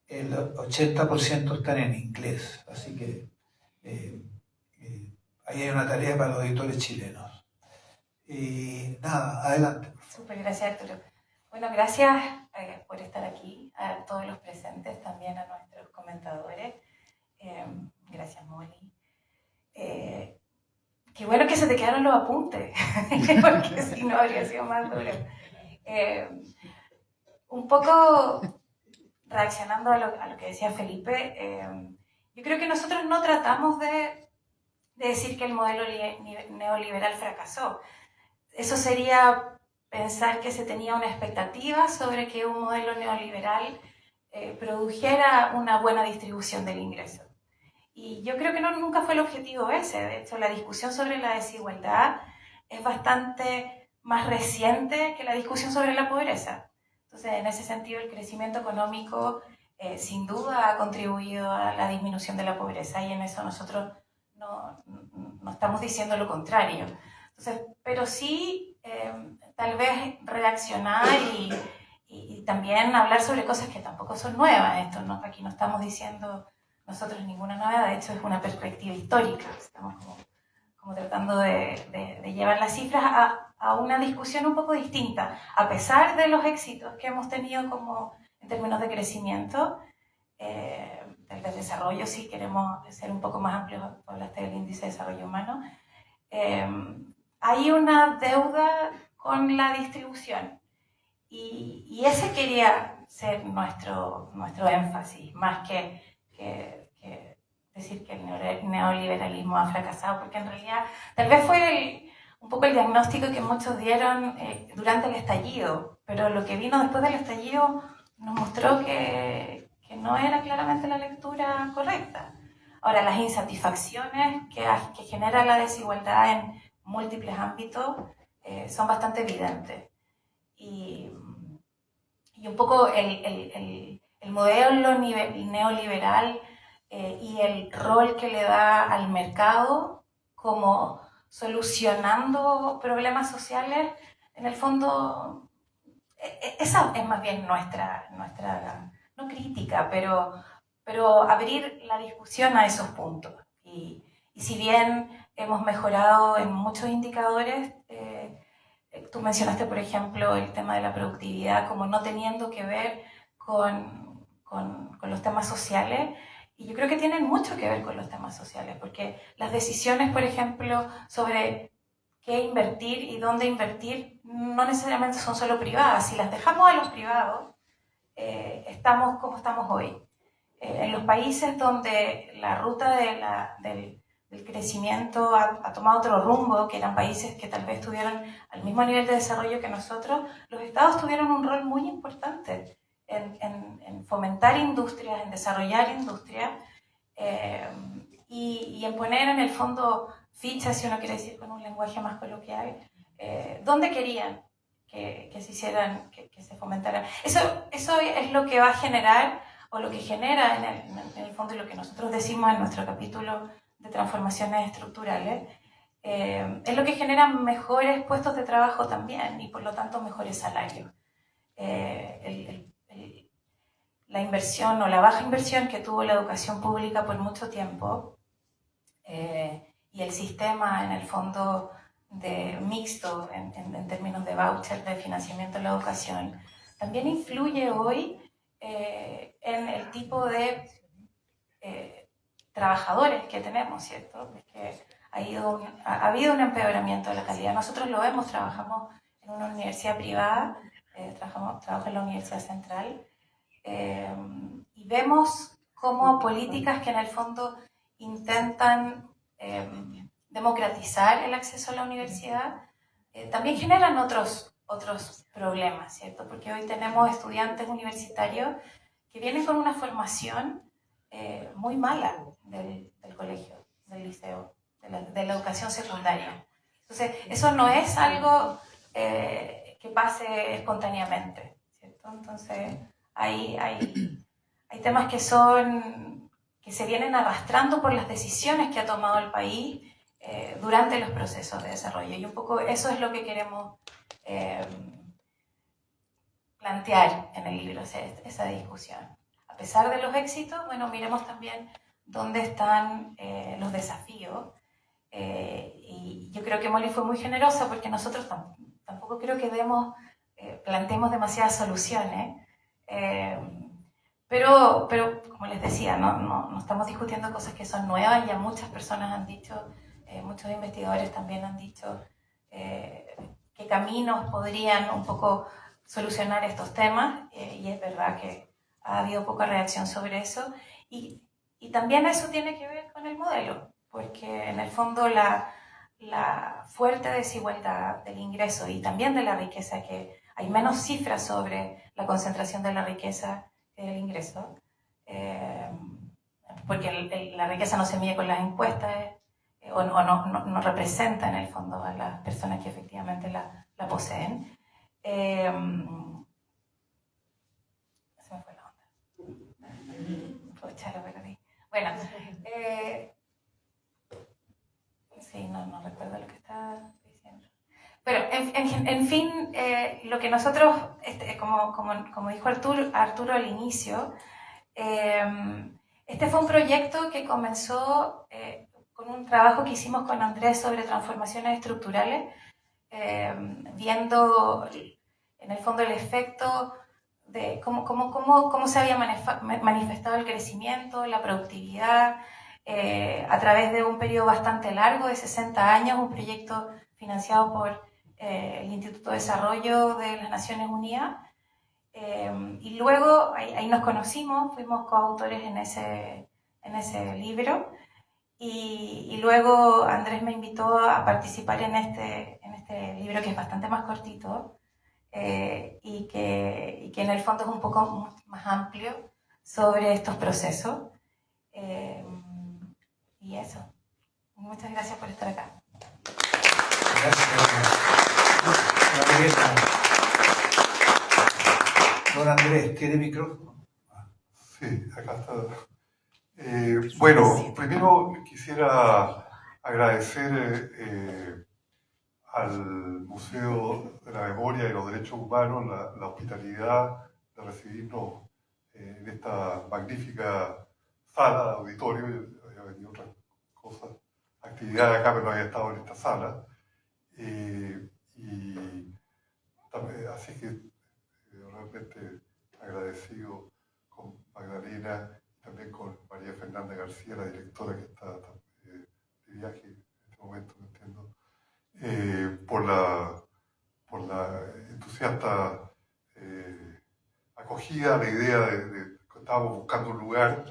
el 80% están en inglés, así que ahí hay una tarea para los editores chilenos. Y nada, adelante. Súper, gracias, Arturo. Bueno, gracias por estar aquí, a todos los presentes, también a nuestros comentadores. Gracias, Molly. Qué Qué bueno que se te quedaron los apuntes, porque si no habría sido más duro. Un poco reaccionando a lo que decía Felipe, yo creo que nosotros no tratamos de decir que el modelo neoliberal fracasó. Eso sería pensar que se tenía una expectativa sobre que un modelo neoliberal produjera una buena distribución del ingreso. Y yo creo que nunca fue el objetivo ese. De hecho, la discusión sobre la desigualdad es bastante más reciente que la discusión sobre la pobreza. Entonces, en ese sentido, el crecimiento económico sin duda ha contribuido a la disminución de la pobreza, y en eso nosotros no estamos diciendo lo contrario. Entonces, pero sí, tal vez reaccionar y también hablar sobre cosas que tampoco son nuevas. Aquí no estamos diciendo nosotros ninguna novedad, de hecho es una perspectiva histórica. Estamos como tratando de llevar las cifras a una discusión un poco distinta, a pesar de los éxitos que hemos tenido como en términos de crecimiento, del desarrollo, si queremos ser un poco más amplios, hablaste del índice de desarrollo humano, hay una deuda con la distribución, y ese quería ser nuestro énfasis, más que decir que el neoliberalismo ha fracasado, porque en realidad tal vez fue un poco el diagnóstico que muchos dieron durante el estallido, pero lo que vino después del estallido nos mostró que no era claramente la lectura correcta. Ahora, las insatisfacciones que genera la desigualdad en múltiples ámbitos son bastante evidentes. Y un poco el modelo neoliberal y el rol que le da al mercado como solucionando problemas sociales, en el fondo, esa es más bien nuestra no crítica, pero abrir la discusión a esos puntos. Y si bien hemos mejorado en muchos indicadores, tú mencionaste, por ejemplo, el tema de la productividad como no teniendo que ver con los temas sociales, y yo creo que tienen mucho que ver con los temas sociales, porque las decisiones, por ejemplo, sobre qué invertir y dónde invertir, no necesariamente son solo privadas. Si las dejamos a los privados, estamos como estamos hoy. En los países donde la ruta del crecimiento ha tomado otro rumbo, que eran países que tal vez tuvieron al mismo nivel de desarrollo que nosotros, los estados tuvieron un rol muy importante en fomentar industrias, en desarrollar industrias, y en poner en el fondo fichas, si uno quiere decir con un lenguaje más coloquial, donde querían que se hicieran, que se fomentaran. Eso es lo que va a generar, o lo que genera en el fondo, y lo que nosotros decimos en nuestro capítulo de transformaciones estructurales, es lo que genera mejores puestos de trabajo también, y por lo tanto mejores salarios. La inversión o la baja inversión que tuvo la educación pública por mucho tiempo, y el sistema en el fondo de mixto en términos de voucher de financiamiento de la educación, también influye hoy en el tipo de trabajadores que tenemos, ¿cierto? Porque ha habido un empeoramiento de la calidad. Nosotros lo vemos, trabajamos en una universidad privada, trabajo en la Universidad Central, y vemos cómo políticas que en el fondo intentan democratizar el acceso a la universidad también generan otros problemas, ¿cierto? Porque hoy tenemos estudiantes universitarios que vienen con una formación muy mala del colegio, del liceo, de la educación secundaria. Entonces, eso no es algo que pase espontáneamente, ¿cierto? Entonces, hay temas que se vienen arrastrando por las decisiones que ha tomado el país durante los procesos de desarrollo, y un poco eso es lo que queremos plantear en el libro, esa discusión. A pesar de los éxitos, bueno, miremos también dónde están los desafíos, y yo creo que Molly fue muy generosa, porque nosotros tampoco creo que planteemos demasiadas soluciones, pero como les decía, no estamos discutiendo cosas que son nuevas. Ya muchas personas han dicho muchos investigadores también han dicho qué caminos podrían un poco solucionar estos temas, y es verdad que ha habido poca reacción sobre eso, y también eso tiene que ver con el modelo, porque en el fondo la fuerte desigualdad del ingreso y también de la riqueza, que hay menos cifras sobre la concentración de la riqueza que del ingreso, porque la riqueza no se mide con las encuestas, o no representa en el fondo a las personas que efectivamente la poseen. Se me fue la onda. Aprovechar la perdí. Bueno, sí, no recuerdo lo que estaba diciendo. Pero, en fin, lo que nosotros, como dijo Arturo al inicio, este fue un proyecto que comenzó con un trabajo que hicimos con Andrés sobre transformaciones estructurales, viendo en el fondo el efecto de cómo se había manifestado el crecimiento, la productividad, a través de un periodo bastante largo de 60 años, un proyecto financiado por el Instituto de Desarrollo de las Naciones Unidas. Y luego ahí nos conocimos, fuimos coautores en ese libro, y luego Andrés me invitó a participar en este libro, que es bastante más cortito, y que en el fondo es un poco más amplio sobre estos procesos. Y eso. Muchas gracias por estar acá. Gracias. Don Andrés, ¿tiene micrófono? Sí, acá está. Bueno, primero quisiera agradecer al Museo de la Memoria y los Derechos Humanos la hospitalidad de recibirnos en esta magnífica sala de auditorio. Yo había venido otras cosas, actividades acá, pero no había estado en esta sala. Así que realmente agradecido con Magdalena y también con María Fernanda García, la directora que está de viaje en este momento, no entiendo, por la entusiasta acogida a la idea de que estábamos buscando un lugar.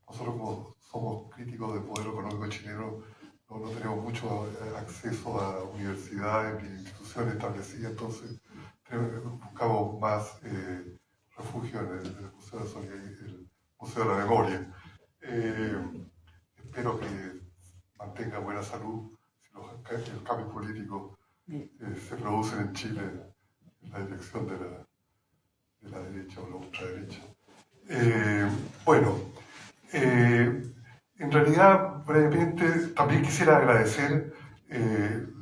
Nosotros, como somos críticos del modelo económico chileno, no tenemos mucho acceso a universidades ni instituciones establecidas, entonces buscamos más refugio en el Museo de Solidaridad, el Museo de la Memoria. Espero que mantenga buena salud si los cambios políticos se producen en Chile en la dirección de la derecha o la ultraderecha. En realidad, brevemente, también quisiera agradecer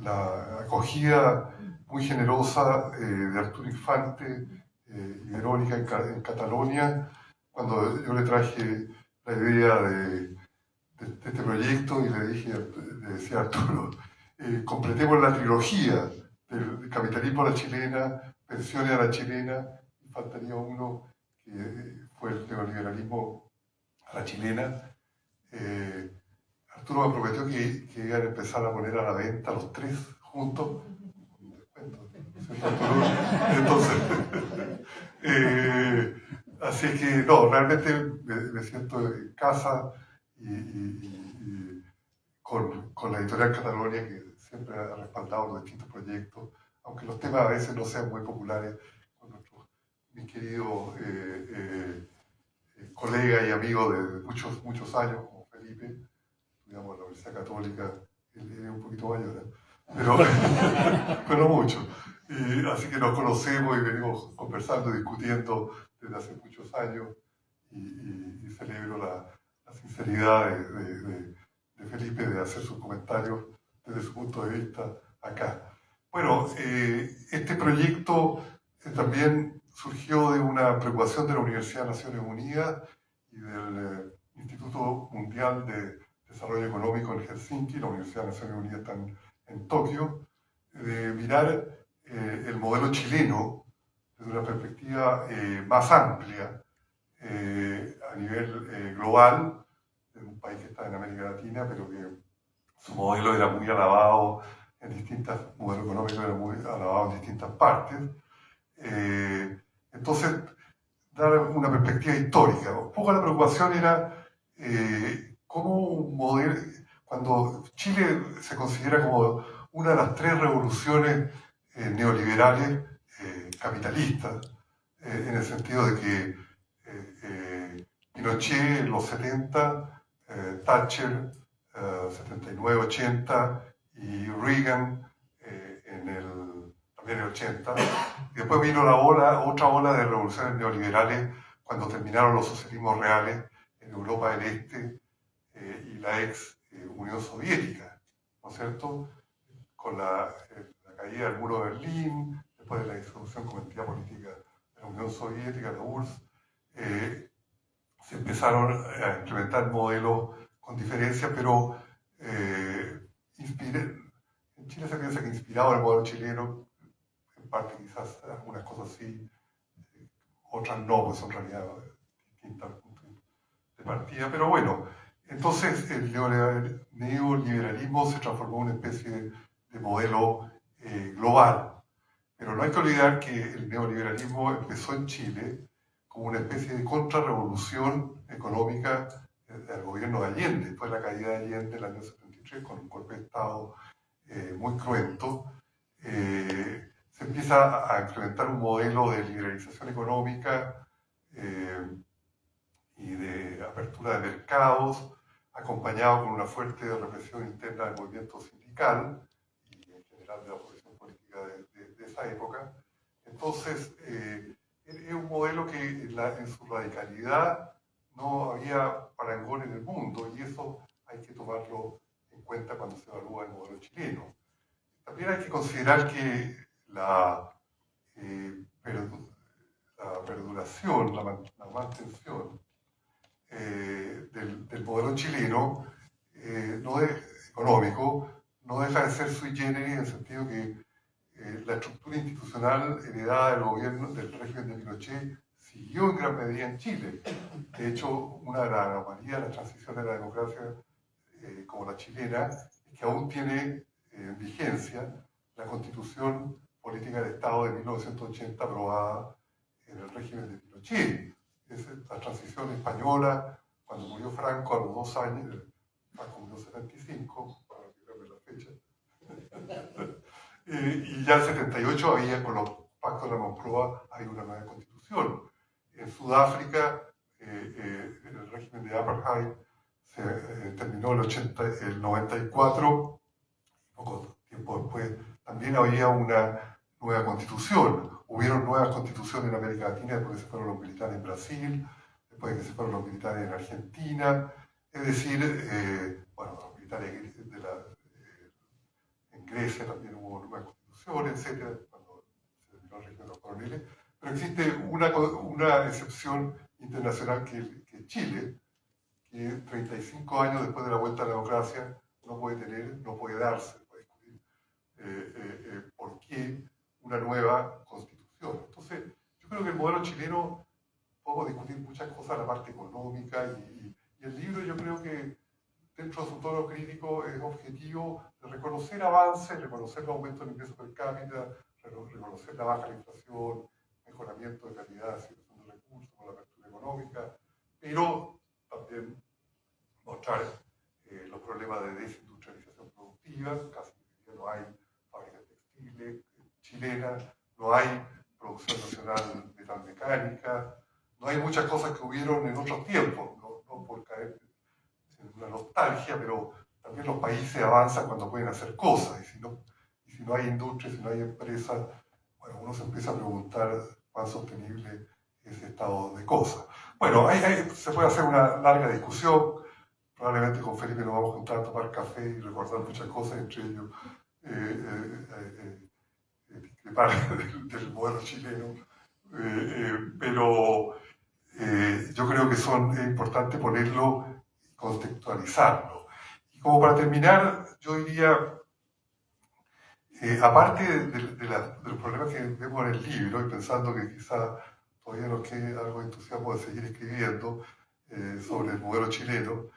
la acogida muy generosa de Arturo Infante y Verónica en Cataluña, cuando yo le traje la idea de este proyecto y le decía a Arturo, completemos la trilogía del capitalismo a la chilena, pensiones a la chilena, y faltaría uno que fue el neoliberalismo a la chilena. Arturo me prometió que iban a empezar a poner a la venta los tres juntos. Entonces, así que no, realmente me siento en casa y con la editorial Catalonia, que siempre ha respaldado los distintos proyectos, aunque los temas a veces no sean muy populares, con mis queridos colegas y amigos de muchos años, como Felipe, estudiamos en la Universidad Católica, él es un poquito mayor, pero mucho. Así que nos conocemos y venimos conversando y discutiendo desde hace muchos años, y celebro la sinceridad de Felipe de hacer sus comentarios desde su punto de vista acá. Bueno, este proyecto también surgió de una preocupación de la Universidad de Naciones Unidas y del Instituto Mundial de Desarrollo Económico en Helsinki. La Universidad de Naciones Unidas está en Tokio, de mirar el modelo chileno desde una perspectiva más amplia a nivel global, de un país que está en América Latina, pero que su modelo era muy alabado modelo económico era muy alabado en distintas partes. Entonces, dar una perspectiva histórica. Un poco la preocupación era cómo un modelo, cuando Chile se considera como una de las 3 revoluciones neoliberales capitalistas, en el sentido de que Pinochet en los 70, Thatcher 79-80 y Reagan también en el 80. Y después vino otra ola de revoluciones neoliberales cuando terminaron los socialismos reales en Europa del Este y la ex Unión Soviética, ¿no es cierto? Con la caída del muro de Berlín, después de la disolución como entidad política de la Unión Soviética, la URSS, se empezaron a implementar modelos con diferencias, pero en Chile se piensa que inspirado en el modelo chileno, en parte quizás algunas cosas sí, otras no, pues son realidad distintas puntos de partida, pero bueno, entonces el neoliberalismo se transformó en una especie de modelo global, pero no hay que olvidar que el neoliberalismo empezó en Chile como una especie de contrarrevolución económica del gobierno de Allende, después de la caída de Allende en el año 73, con un golpe de Estado muy cruento. Se empieza a implementar un modelo de liberalización económica y de apertura de mercados, acompañado con una fuerte represión interna del movimiento sindical y en general de la oposición política de esa época. Entonces, es un modelo que en su radicalidad no había parangón en el mundo, y eso hay que tomarlo en cuenta cuando se evalúa el modelo chileno. También hay que considerar que la perduración, la mantención del modelo chileno no es económico, no deja de ser sui generis en el sentido que la estructura institucional heredada del gobierno del régimen de Pinochet siguió en gran medida en Chile. De hecho, una de las anomalías de la transición a la democracia como la chilena es que aún tiene en vigencia la Constitución Política de Estado de 1980 aprobada en el régimen de Pinochet. Es la transición española, cuando murió Franco a los 2 años, Franco murió en 75, para olvidarme la fecha, y ya en 78 había, con los pactos de la Moncloa, hay una nueva constitución. En Sudáfrica, el régimen de Apartheid se terminó el 94, poco tiempo después también había una nueva constitución. Hubieron nuevas constituciones en América Latina después que se fueron los militares en Brasil, después que se fueron los militares en Argentina. Es decir, bueno, los militares en Grecia también hubo nuevas constituciones, etc., cuando se terminó el régimen de los coroneles. Pero existe una excepción internacional que es Chile, que 35 años después de la vuelta a la democracia no puede darse, puede discutir por qué una nueva constitución. Entonces, yo creo que el modelo chileno, podemos discutir muchas cosas, la parte económica, y el libro, yo creo que dentro de su tono crítico es objetivo de reconocer avances, reconocer el aumento del ingreso per cápita, reconocer la baja de la inflación, mejoramiento de calidad de situación de recursos, con la apertura económica, pero también mostrar los problemas de desindustrialización productiva. Casi ya no hay fábricas textiles chilenas, no hay producción nacional metalmecánica, no hay muchas cosas que hubieron en otros tiempos, no por caer en una nostalgia, pero también los países avanzan cuando pueden hacer cosas, y si no hay industria, si no hay empresas, bueno, uno se empieza a preguntar cuán sostenible es ese estado de cosas. Bueno, se puede hacer una larga discusión. Probablemente con Felipe nos vamos a juntar a tomar café y recordar muchas cosas, entre ellos discrepar del modelo chileno. Pero yo creo que es importante ponerlo y contextualizarlo. Y como para terminar, yo diría, aparte de los problemas que vemos en el libro, y pensando que quizá todavía nos quede algo de entusiasmo de seguir escribiendo sobre el modelo chileno,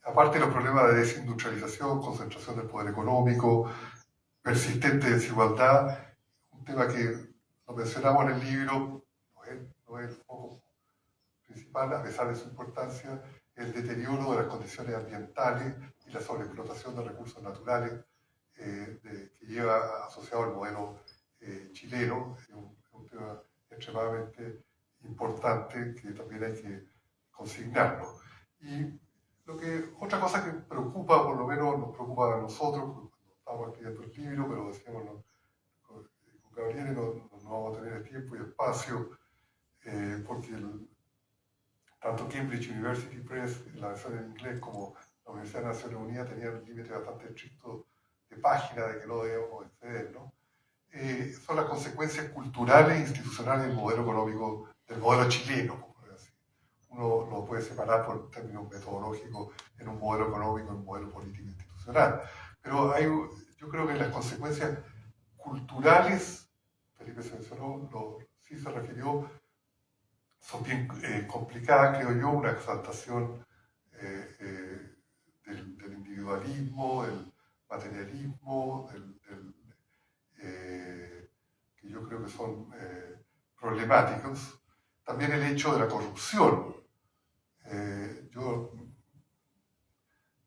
aparte de los problemas de desindustrialización, concentración del poder económico, persistente desigualdad, un tema que lo mencionamos en el libro, no es el foco principal, a pesar de su importancia, el deterioro de las condiciones ambientales y la sobreexplotación de recursos naturales que lleva asociado al modelo chileno. Es un tema extremadamente importante que también hay que consignarlo. Y otra cosa que preocupa, por lo menos nos preocupa a nosotros, cuando estábamos escribiendo el libro, pero decíamos con Gabriel no vamos a tener el tiempo y espacio, porque tanto Cambridge University Press, en la versión en inglés, como la Universidad de Naciones Unidas tenían un límite bastante estricto de páginas de que no debíamos exceder, ¿no? Son las consecuencias culturales e institucionales del modelo económico, del modelo chileno, como decir. Uno lo puede separar por términos metodológicos en un modelo económico y un modelo político e institucional. Pero yo creo que las consecuencias culturales, Felipe se mencionó, sí se refirió, son bien complicadas, creo yo, una exaltación del individualismo, del materialismo, que yo creo que son problemáticos. También el hecho de la corrupción. Yo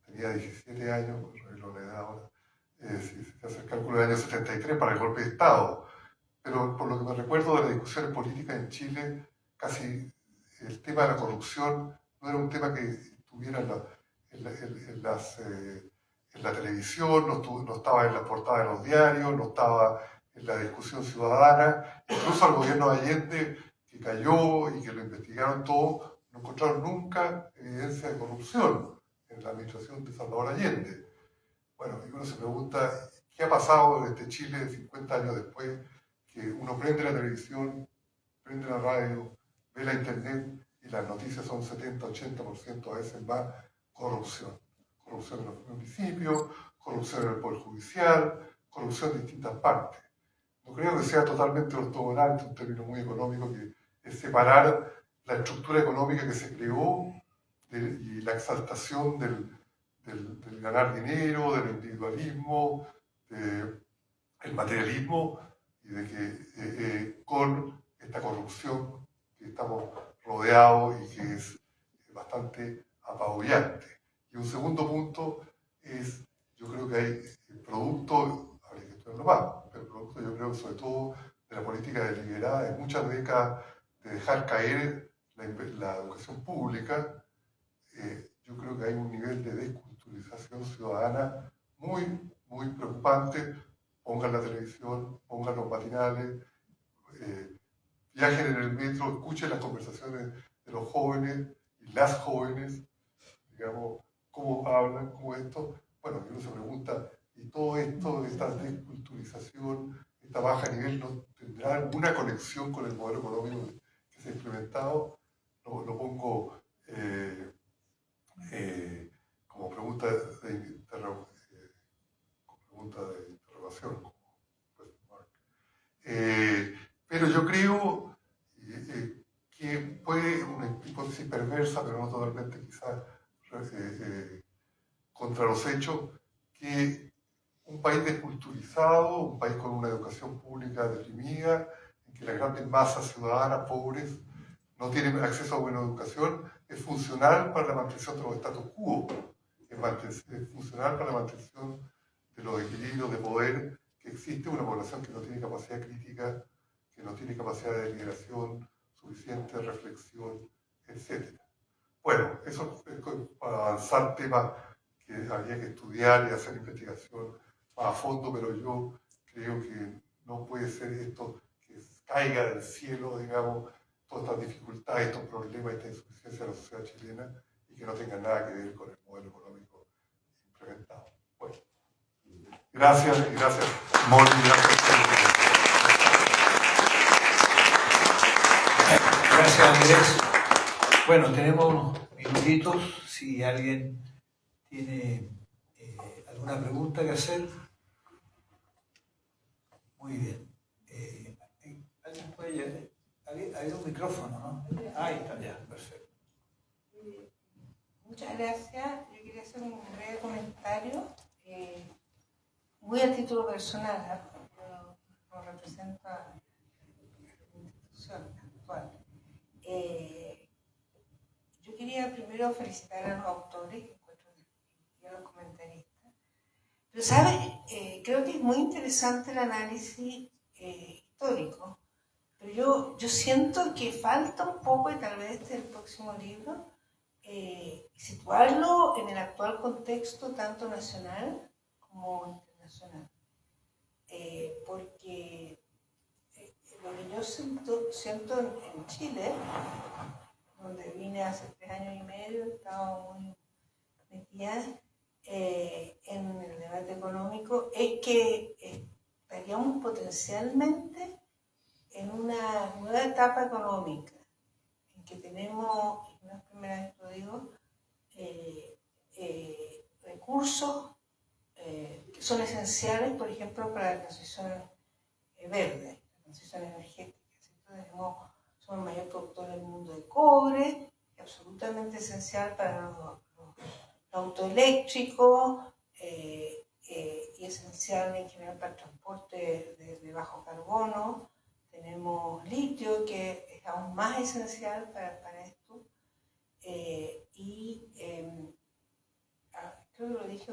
tenía 17 años, lo le da ahora, si se hace el cálculo del año 73 para el golpe de Estado. Pero por lo que me recuerdo de las discusiones políticas en Chile, casi el tema de la corrupción no era un tema que estuviera en la televisión, no estaba en la portada de los diarios, no estaba en la discusión ciudadana. Incluso al gobierno de Allende, que cayó y que lo investigaron todo, no encontraron nunca evidencia de corrupción en la administración de Salvador Allende. Bueno, y uno se pregunta, ¿qué ha pasado en este Chile 50 años después? Que uno prende la televisión, prende la radio, ve la internet y las noticias son 70-80% a veces más corrupción. Corrupción en los municipios, corrupción en el Poder Judicial, corrupción en distintas partes. No creo que sea totalmente ortogonal, es un término muy económico, que es separar la estructura económica que se creó y la exaltación del ganar dinero, del individualismo, del materialismo, y de que con esta corrupción que estamos rodeados y que es bastante apabullante. Y un segundo punto es, yo creo que hay producto, habría que estudiarlo más, pero producto yo creo sobre todo de la política deliberada de muchas décadas de dejar caer la educación pública. Yo creo que hay un nivel de desculturización ciudadana muy preocupante. Pongan la televisión, pongan los matinales, viajen en el metro, escuchen las conversaciones de los jóvenes y las jóvenes, digamos, cómo hablan, cómo esto. Bueno, uno se pregunta, ¿y todo esto, esta desculturización, esta baja nivel, no tendrá alguna conexión con el modelo económico que se ha implementado? Lo pongo como pregunta de interrogación. Pero yo creo que puede una hipótesis perversa, pero no totalmente quizás contra los hechos, que un país desculturizado, un país con una educación pública deprimida, en que las grandes masas ciudadanas pobres no tienen acceso a buena educación, es funcional para la mantención de los status quo, es funcional para la mantención de los equilibrios de poder que existe, una población que no tiene capacidad crítica, que no tiene capacidad de deliberación suficiente, de reflexión, etc. Bueno, eso es para avanzar temas que habría que estudiar y hacer investigación más a fondo, pero yo creo que no puede ser esto que caiga del cielo, digamos, todas estas dificultades, estos problemas, esta insuficiencia de la sociedad chilena y que no tenga nada que ver con el modelo económico implementado. Bueno, gracias, Moni, Gracias, Andrés. Bueno, tenemos unos minutitos. Si alguien tiene alguna pregunta que hacer. Muy bien. ¿Alguien puede llegar? Hay un micrófono, ¿no? Ahí está, ya, perfecto. Muchas gracias. Yo quería hacer un breve comentario, muy a título personal, ¿eh? Yo no represento a la institución actual. Yo quería primero felicitar a los autores y a los comentaristas. Pero, ¿sabes? Creo que es muy interesante el análisis histórico, pero yo siento que falta un poco, y tal vez este es el próximo libro, situarlo en el actual contexto tanto nacional como internacional. Porque lo que yo siento en Chile, donde vine hace 3 años y medio, estaba muy metida en el debate económico, es que estaríamos potencialmente en una nueva etapa económica, en que tenemos, y no es primera vez que lo digo, recursos que son esenciales, por ejemplo, para la transición verde, la transición energética. Somos el mayor productor del mundo de cobre, absolutamente esencial para los autos eléctricos y esencial en general para el transporte de bajo carbono. Tenemos litio, que es aún más esencial para esto. Creo que lo dije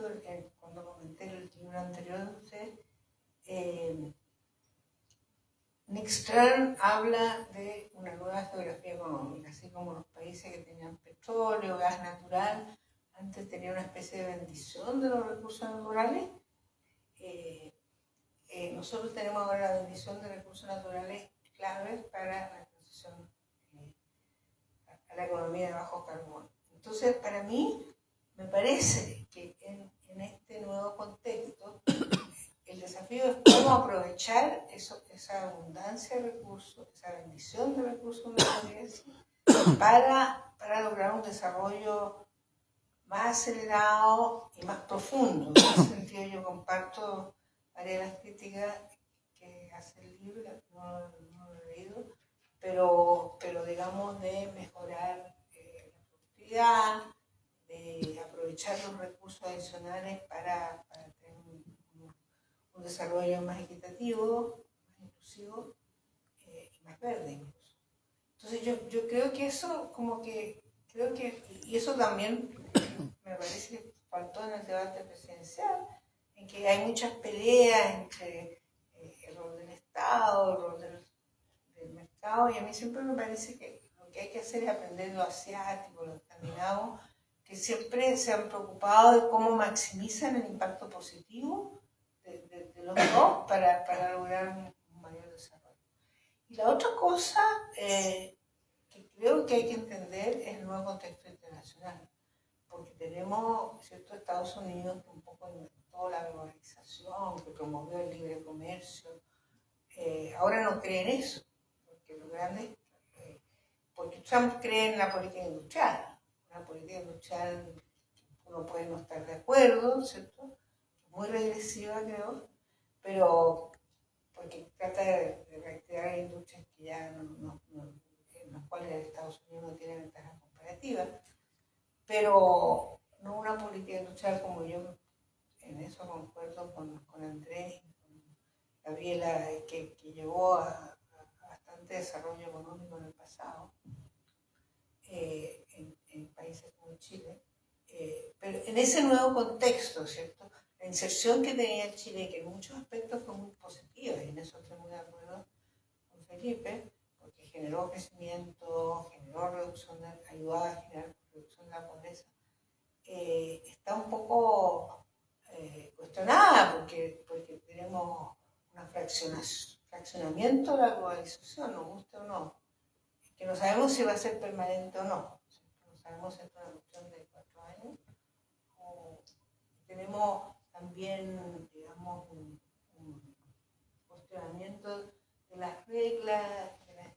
cuando comenté el libro anterior de usted. Nick Stern habla de una nueva geografía económica, así como los países que tenían petróleo, gas natural, antes tenían una especie de bendición de los recursos naturales. Nosotros tenemos ahora la bendición de recursos naturales claves para la transición a la economía de bajo carbono. Entonces, para mí, me parece que en este nuevo contexto, el desafío es cómo aprovechar esa abundancia de recursos, esa bendición de recursos naturales, para lograr un desarrollo más acelerado y más profundo. En ese sentido, yo comparto varias de las críticas que hace el libro, no lo he leído, pero digamos de mejorar la productividad, de aprovechar los recursos adicionales para tener un desarrollo más equitativo, más inclusivo y más verde incluso. Entonces yo creo que eso y eso también me parece que faltó en el debate presidencial, en que hay muchas peleas entre el rol del Estado, el rol del mercado, y a mí siempre me parece que lo que hay que hacer es aprender lo asiático, lo escandinavo, que siempre se han preocupado de cómo maximizan el impacto positivo de los dos para lograr un mayor desarrollo. Y la otra cosa que creo que hay que entender es el nuevo contexto internacional, porque tenemos, ¿cierto?, Estados Unidos que un poco inventó la globalización, que promovió el libre comercio. Ahora no creen eso, porque Trump cree en la política industrial. Una política industrial uno puede no estar de acuerdo, ¿cierto? Muy regresiva, creo, pero porque trata de reactivar industrias que ya en las cuales Estados Unidos no tiene ventajas comparativas, pero no una política industrial como yo, en eso concuerdo con Andrés y con Gabriela, que llevó a bastante desarrollo económico en el pasado, en países como Chile. Pero en ese nuevo contexto, ¿cierto?, la inserción que tenía Chile, que en muchos aspectos fue muy positiva, y en eso estoy muy de acuerdo con Felipe, porque generó crecimiento, ayudó a generar reducción de la pobreza, está un poco cuestionada, porque tenemos un fraccionamiento de la globalización, nos guste o no, que no sabemos si va a ser permanente o no. No sabemos si es una cuestión de 4 años. Tenemos también, digamos, un cuestionamiento de las reglas, de las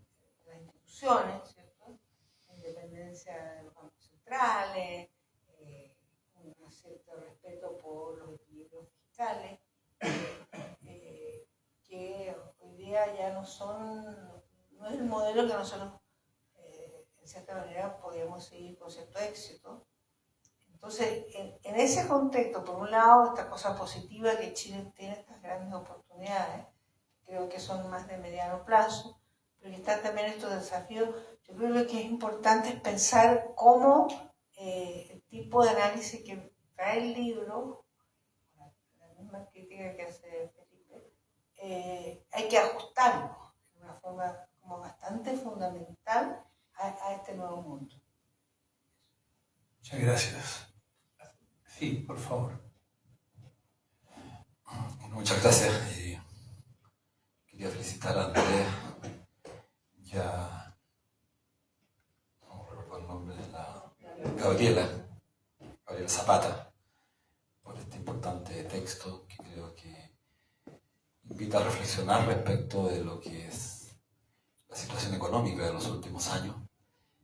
instituciones, ¿cierto? La independencia de los bancos centrales, un cierto respeto por los equilibrios fiscales, que hoy día ya no es el modelo que nosotros, en cierta manera, podíamos seguir con cierto éxito. Entonces, en ese contexto, por un lado, esta cosa positiva que Chile tiene estas grandes oportunidades, creo que son más de mediano plazo, pero que están también estos desafíos. Yo creo que lo que es importante es pensar cómo el tipo de análisis que trae el libro, la misma crítica que hace Felipe, hay que ajustarlo de una forma como bastante fundamental a este nuevo mundo. Muchas gracias. Sí, por favor. Muchas gracias. Quería felicitar a Andrea y a, no recuerdo el nombre de la Gabriela Zapata, por este importante texto que creo que invita a reflexionar respecto de lo que es la situación económica de los últimos años.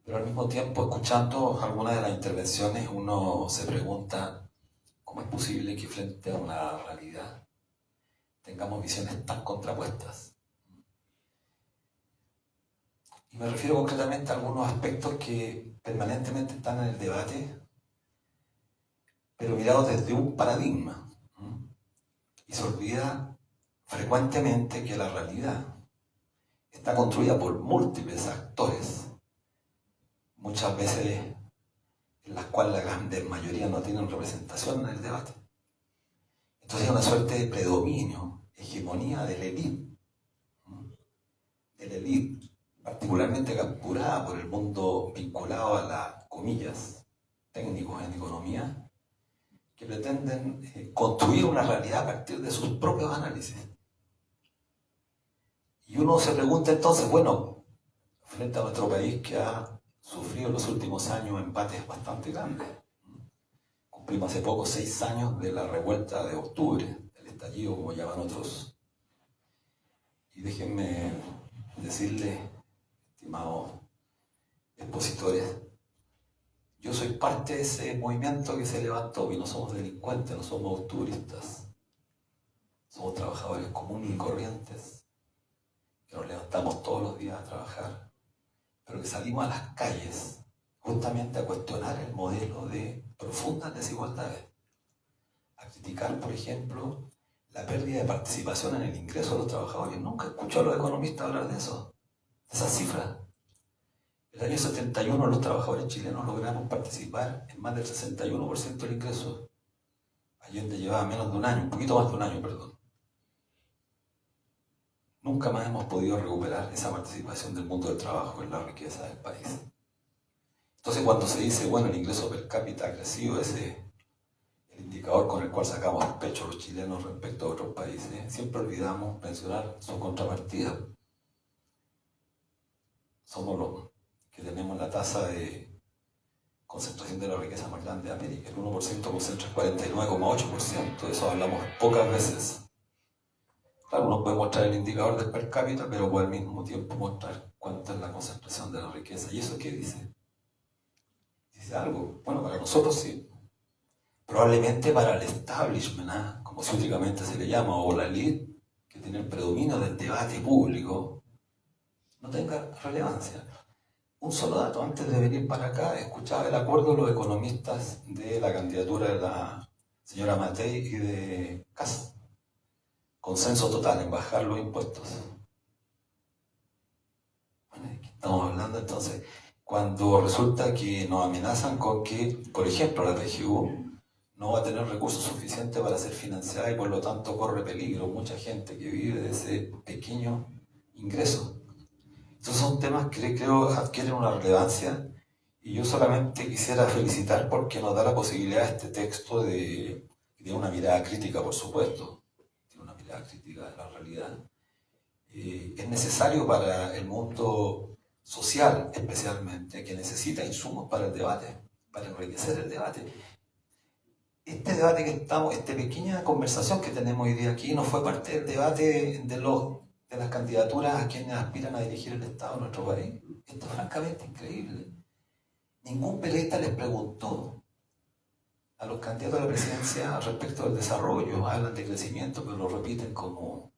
Pero al mismo tiempo, escuchando algunas de las intervenciones, uno se pregunta cómo es posible que frente a una realidad tengamos visiones tan contrapuestas. Y me refiero concretamente a algunos aspectos que permanentemente están en el debate, pero mirados desde un paradigma. Y se olvida frecuentemente que la realidad está construida por múltiples actores, muchas veces en las cuales la gran mayoría no tienen representación en el debate. Entonces hay una suerte de predominio, hegemonía de la élite, particularmente capturada por el mundo vinculado a las comillas técnicos en economía, que pretenden construir una realidad a partir de sus propios análisis. Y uno se pregunta entonces, bueno, frente a nuestro país que ha sufrido en los últimos años empates bastante grandes. Cumplimos hace poco 6 años de la revuelta de octubre, del estallido, como llaman otros. Y déjenme decirles, estimados expositores, yo soy parte de ese movimiento que se levantó, y no somos delincuentes, no somos octubristas. Somos trabajadores comunes y corrientes, que nos levantamos todos los días a trabajar, pero que salimos a las calles justamente a cuestionar el modelo de profundas desigualdades, a criticar, por ejemplo, la pérdida de participación en el ingreso de los trabajadores. Nunca escucho a los economistas hablar de eso, de esas cifras. En el año 71 los trabajadores chilenos logramos participar en más del 61% del ingreso. Allende llevaba menos de un año, un poquito más de un año, perdón. Nunca más hemos podido recuperar esa participación del mundo del trabajo en la riqueza del país. Entonces, cuando se dice, bueno, el ingreso per cápita ha crecido, ese es el indicador con el cual sacamos el pecho a los chilenos respecto a otros países, siempre olvidamos mencionar su contrapartida. Somos los que tenemos la tasa de concentración de la riqueza más grande de América. El 1% concentra el 49,8%, de eso hablamos pocas veces. Claro, uno puede mostrar el indicador del per cápita, pero puede al mismo tiempo mostrar cuánta es la concentración de la riqueza. ¿Y eso qué dice? Dice algo. Bueno, para nosotros sí. Probablemente para el establishment, como ciúticamente se le llama, o la elite, que tiene el predominio del debate público, no tenga relevancia. Un solo dato, antes de venir para acá, escuchaba el acuerdo de los economistas de la candidatura de la señora Matei y de Kast. Consenso total en bajar los impuestos. Bueno, estamos hablando entonces, cuando resulta que nos amenazan con que, por ejemplo, la PGU no va a tener recursos suficientes para ser financiada y por lo tanto corre peligro mucha gente que vive de ese pequeño ingreso. Estos son temas que creo adquieren una relevancia y yo solamente quisiera felicitar porque nos da la posibilidad este texto de una mirada crítica, por supuesto, tiene una mirada crítica de la realidad. Es necesario para el mundo social especialmente, que necesita insumos para el debate, para enriquecer el debate. Este debate que estamos, esta pequeña conversación que tenemos hoy día aquí, no fue parte del debate de las candidaturas a quienes aspiran a dirigir el Estado en nuestro país. Esto es francamente increíble. Ningún periodista les preguntó a los candidatos a la presidencia respecto del desarrollo. Hablan de crecimiento, pero lo repiten como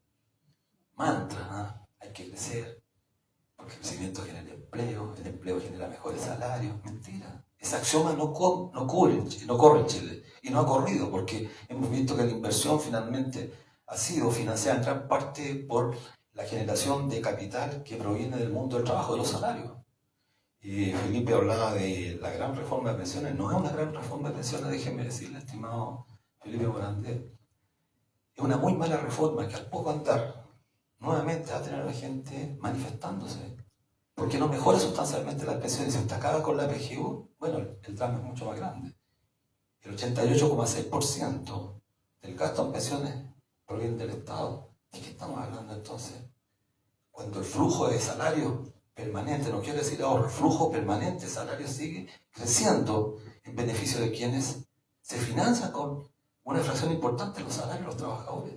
mantra. Hay que crecer, porque el crecimiento genera empleo, el empleo genera mejores salarios. Mentira. ese axioma no corre en Chile, y no ha corrido, porque hemos visto que la inversión finalmente ha sido financiada en gran parte por la generación de capital que proviene del mundo del trabajo, de los salarios. Y Felipe hablaba de la gran reforma de pensiones. No es una gran reforma de pensiones, déjenme decirle, estimado Felipe Morandé. Es una muy mala reforma que al poco andar nuevamente va a tener a la gente manifestándose, porque no mejora sustancialmente las pensiones. Si usted acaba con la PGU, bueno, el drama es mucho más grande. El 88,6% del gasto en pensiones proviene del Estado. ¿De qué estamos hablando entonces? Cuando el flujo de salario permanente, no quiero decir ahorro, el flujo permanente de salario sigue creciendo en beneficio de quienes se financian con una fracción importante de los salarios de los trabajadores.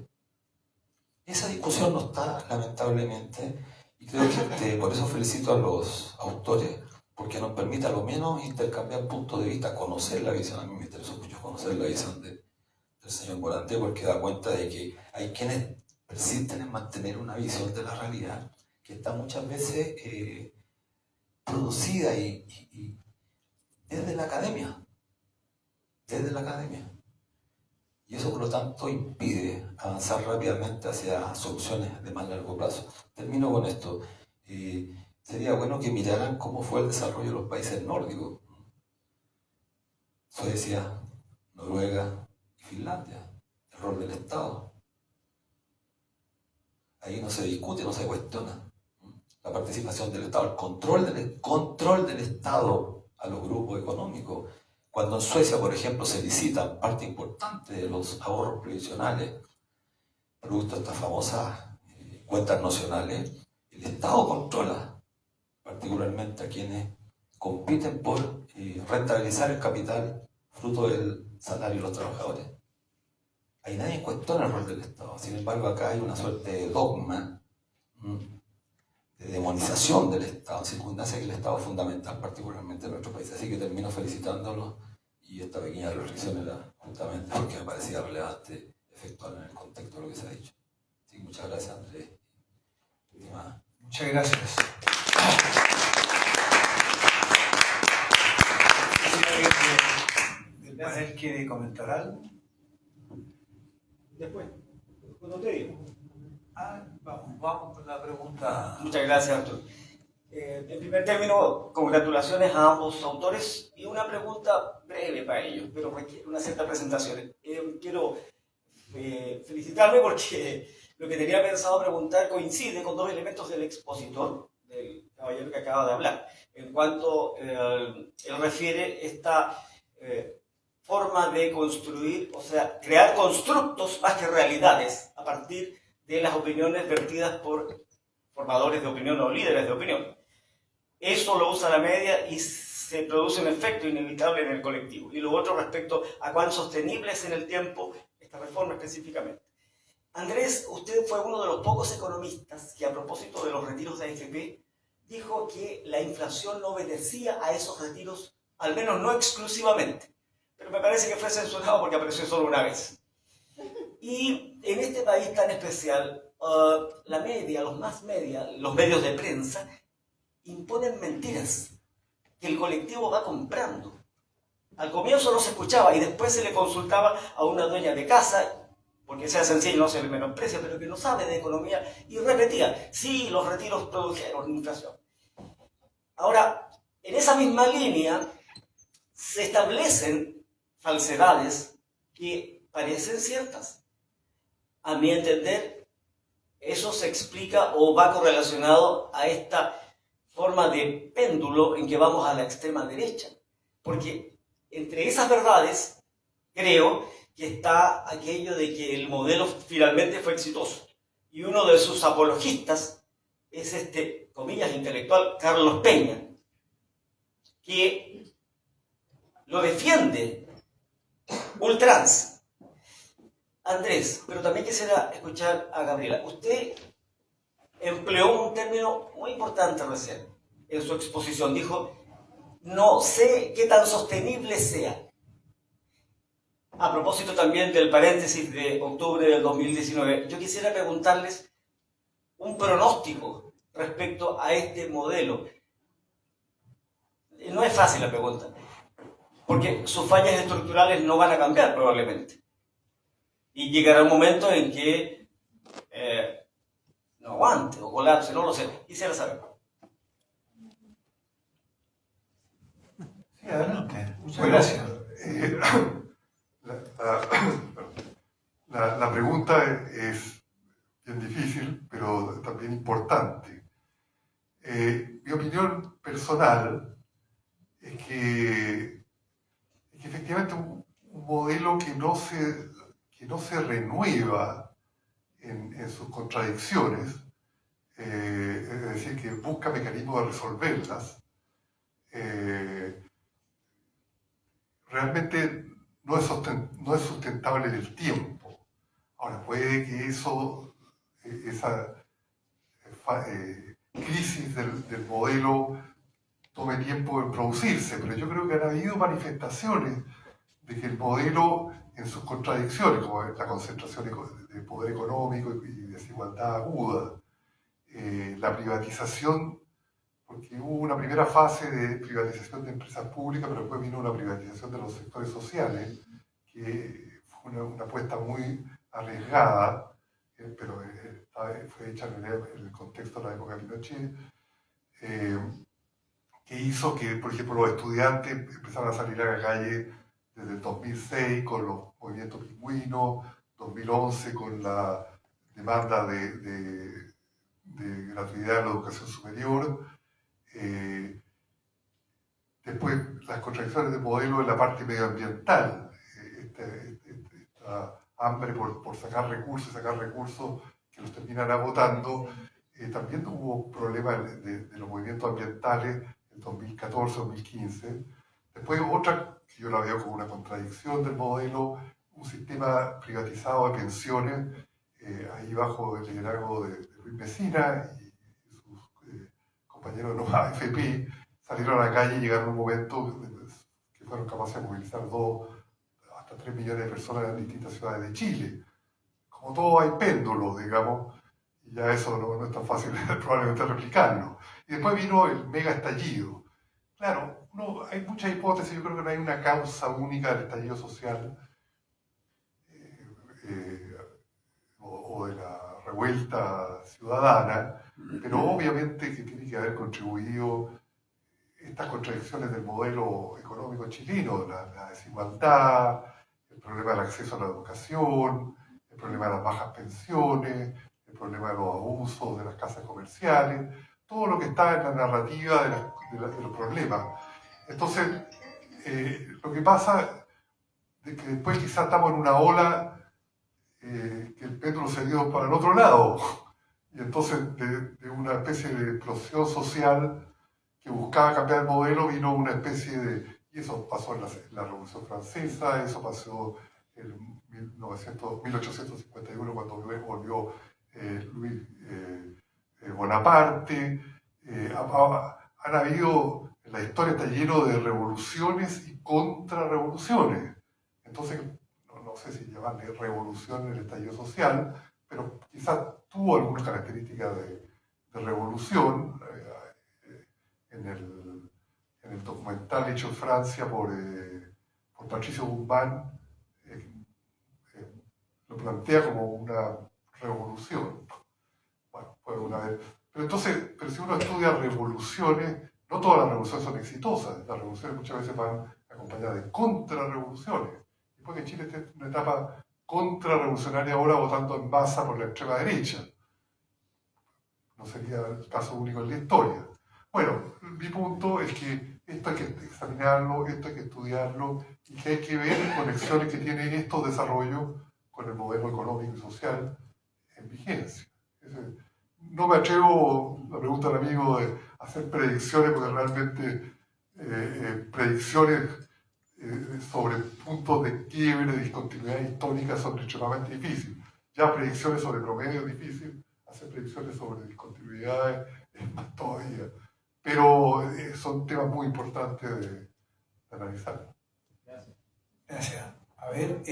Esa discusión no está, lamentablemente, y creo que por eso felicito a los autores, porque nos permite a lo menos intercambiar puntos de vista, conocer la visión. A mí me interesó mucho conocer la visión del señor Morandé, porque da cuenta de que hay quienes persisten en mantener una visión de la realidad que está muchas veces producida y desde la academia. Y eso, por lo tanto, impide avanzar rápidamente hacia soluciones de más largo plazo. Termino con esto. Sería bueno que miraran cómo fue el desarrollo de los países nórdicos. Suecia, Noruega y Finlandia. El rol del Estado. Ahí no se discute, no se cuestiona. La participación del Estado, el control del Estado a los grupos económicos. Cuando en Suecia, por ejemplo, se licitan parte importante de los ahorros previsionales, producto de estas famosas cuentas nacionales, el Estado controla particularmente a quienes compiten por rentabilizar el capital fruto del salario de los trabajadores. Ahí nadie cuestiona el rol del Estado. Sin embargo, acá hay una suerte de dogma, de demonización del Estado, en circunstancias que el Estado es fundamental, particularmente en nuestro país. Así que termino felicitándolos, y esta pequeña reflexión era justamente porque me parecía relevante efectuar en el contexto de lo que se ha dicho. Así que muchas gracias, Andrés. Muchas gracias. ¿El panel quiere comentar algo? Después, cuando te digo. Vamos con la pregunta. Muchas gracias, Arturo. En primer término, congratulaciones a ambos autores y una pregunta breve para ellos, pero requiere una cierta presentación. Quiero felicitarme porque lo que tenía pensado preguntar coincide con dos elementos del expositor, del caballero que acaba de hablar, en cuanto él refiere esta forma de construir, o sea, crear constructos más que realidades a partir de las opiniones vertidas por formadores de opinión o líderes de opinión. Eso lo usa la media y se produce un efecto inevitable en el colectivo. Y lo otro respecto a cuán sostenible es en el tiempo esta reforma específicamente. Andrés, usted fue uno de los pocos economistas que, a propósito de los retiros de AFP, dijo que la inflación no obedecía a esos retiros, al menos no exclusivamente. Pero me parece que fue censurado porque apareció solo una vez. Y en este país tan especial, la media, los medios de prensa, imponen mentiras que el colectivo va comprando. Al comienzo no se escuchaba y después se le consultaba a una dueña de casa, porque sea sencillo, no se le menosprecia, pero que no sabe de economía, y repetía, sí, los retiros produjeron inflación. Ahora, en esa misma línea se establecen falsedades que parecen ciertas. A mi entender, eso se explica o va correlacionado a esta forma de péndulo en que vamos a la extrema derecha. Porque entre esas verdades, creo que está aquello de que el modelo finalmente fue exitoso. Y uno de sus apologistas es comillas, intelectual Carlos Peña, que lo defiende ultranza. Andrés, pero también quisiera escuchar a Gabriela. Usted empleó un término muy importante recién en su exposición. Dijo, no sé qué tan sostenible sea. A propósito también del paréntesis de octubre del 2019, yo quisiera preguntarles un pronóstico respecto a este modelo. No es fácil la pregunta. porque sus fallas estructurales no van a cambiar probablemente. Y llegará un momento en que no aguante o colapse, no lo sé. Quisiera saber. Sí, adelante. Muchas gracias. La pregunta es bien difícil, pero también importante. Mi opinión personal es que efectivamente un modelo que no se renueva en sus contradicciones, es decir, que busca mecanismos de resolverlas, realmente no es sustentable en el tiempo. Ahora, puede que esa crisis del modelo tome tiempo en producirse, pero yo creo que han habido manifestaciones de que el modelo, en sus contradicciones, como la concentración de poder económico y desigualdad aguda, la privatización, porque hubo una primera fase de privatización de empresas públicas, pero después vino una privatización de los sectores sociales, que fue una apuesta muy arriesgada, pero fue hecha en el contexto de la época de Pinochet, que hizo que, por ejemplo, los estudiantes empezaran a salir a la calle desde el 2006 con los movimientos pingüinos, 2011 con la demanda de gratuidad en la educación superior, después las contradicciones de modelo en la parte medioambiental, esta hambre por sacar recursos que los terminan agotando. También hubo problemas de los movimientos ambientales en 2014-2015. Después otra, que yo la veo como una contradicción del modelo, un sistema privatizado de pensiones, ahí bajo el liderazgo de Luis Messina y sus compañeros de los AFP, salieron a la calle y llegaron a un momento que fueron capaces de movilizar 2 hasta 3 millones de personas en distintas ciudades de Chile. Como todo hay péndulos, digamos, y ya eso no es tan fácil probablemente replicarlo. Y después vino el mega estallido. Claro, hay muchas hipótesis, yo creo que no hay una causa única del estallido social o de la revuelta ciudadana, pero obviamente que tiene que haber contribuido estas contradicciones del modelo económico chileno, la desigualdad, el problema del acceso a la educación, el problema de las bajas pensiones, el problema de los abusos de las casas comerciales, todo lo que está en la narrativa de los problemas. Entonces, lo que pasa es que después quizás estamos en una ola que el péndulo se dio para el otro lado, y entonces de una especie de explosión social que buscaba cambiar el modelo, vino una especie de... Y eso pasó en la Revolución Francesa, eso pasó en 1851 cuando volvió Luis Bonaparte. Han habido, en la historia está lleno de revoluciones y contrarrevoluciones. Entonces, no sé si llamarle revolución en el estallido social, pero quizás tuvo algunas características de revolución. En el documental hecho en Francia por Patricio Guzmán, lo plantea como una revolución. Bueno, fue una vez. Pero si uno estudia revoluciones, no todas las revoluciones son exitosas. Las revoluciones muchas veces van acompañadas de contrarrevoluciones. Y porque Chile está en una etapa contrarrevolucionaria ahora, votando en masa por la extrema derecha. No sería el caso único en la historia. Bueno, mi punto es que esto hay que examinarlo, esto hay que estudiarlo y que hay que ver conexiones que tienen estos desarrollos con el modelo económico y social en vigencia. No me atrevo, la pregunta del amigo, de hacer predicciones, porque realmente predicciones sobre puntos de quiebre, de discontinuidad histórica son extremadamente difíciles. Ya predicciones sobre promedio es difícil, hacer predicciones sobre discontinuidades es más todavía. Pero son temas muy importantes de analizar. Gracias. A ver,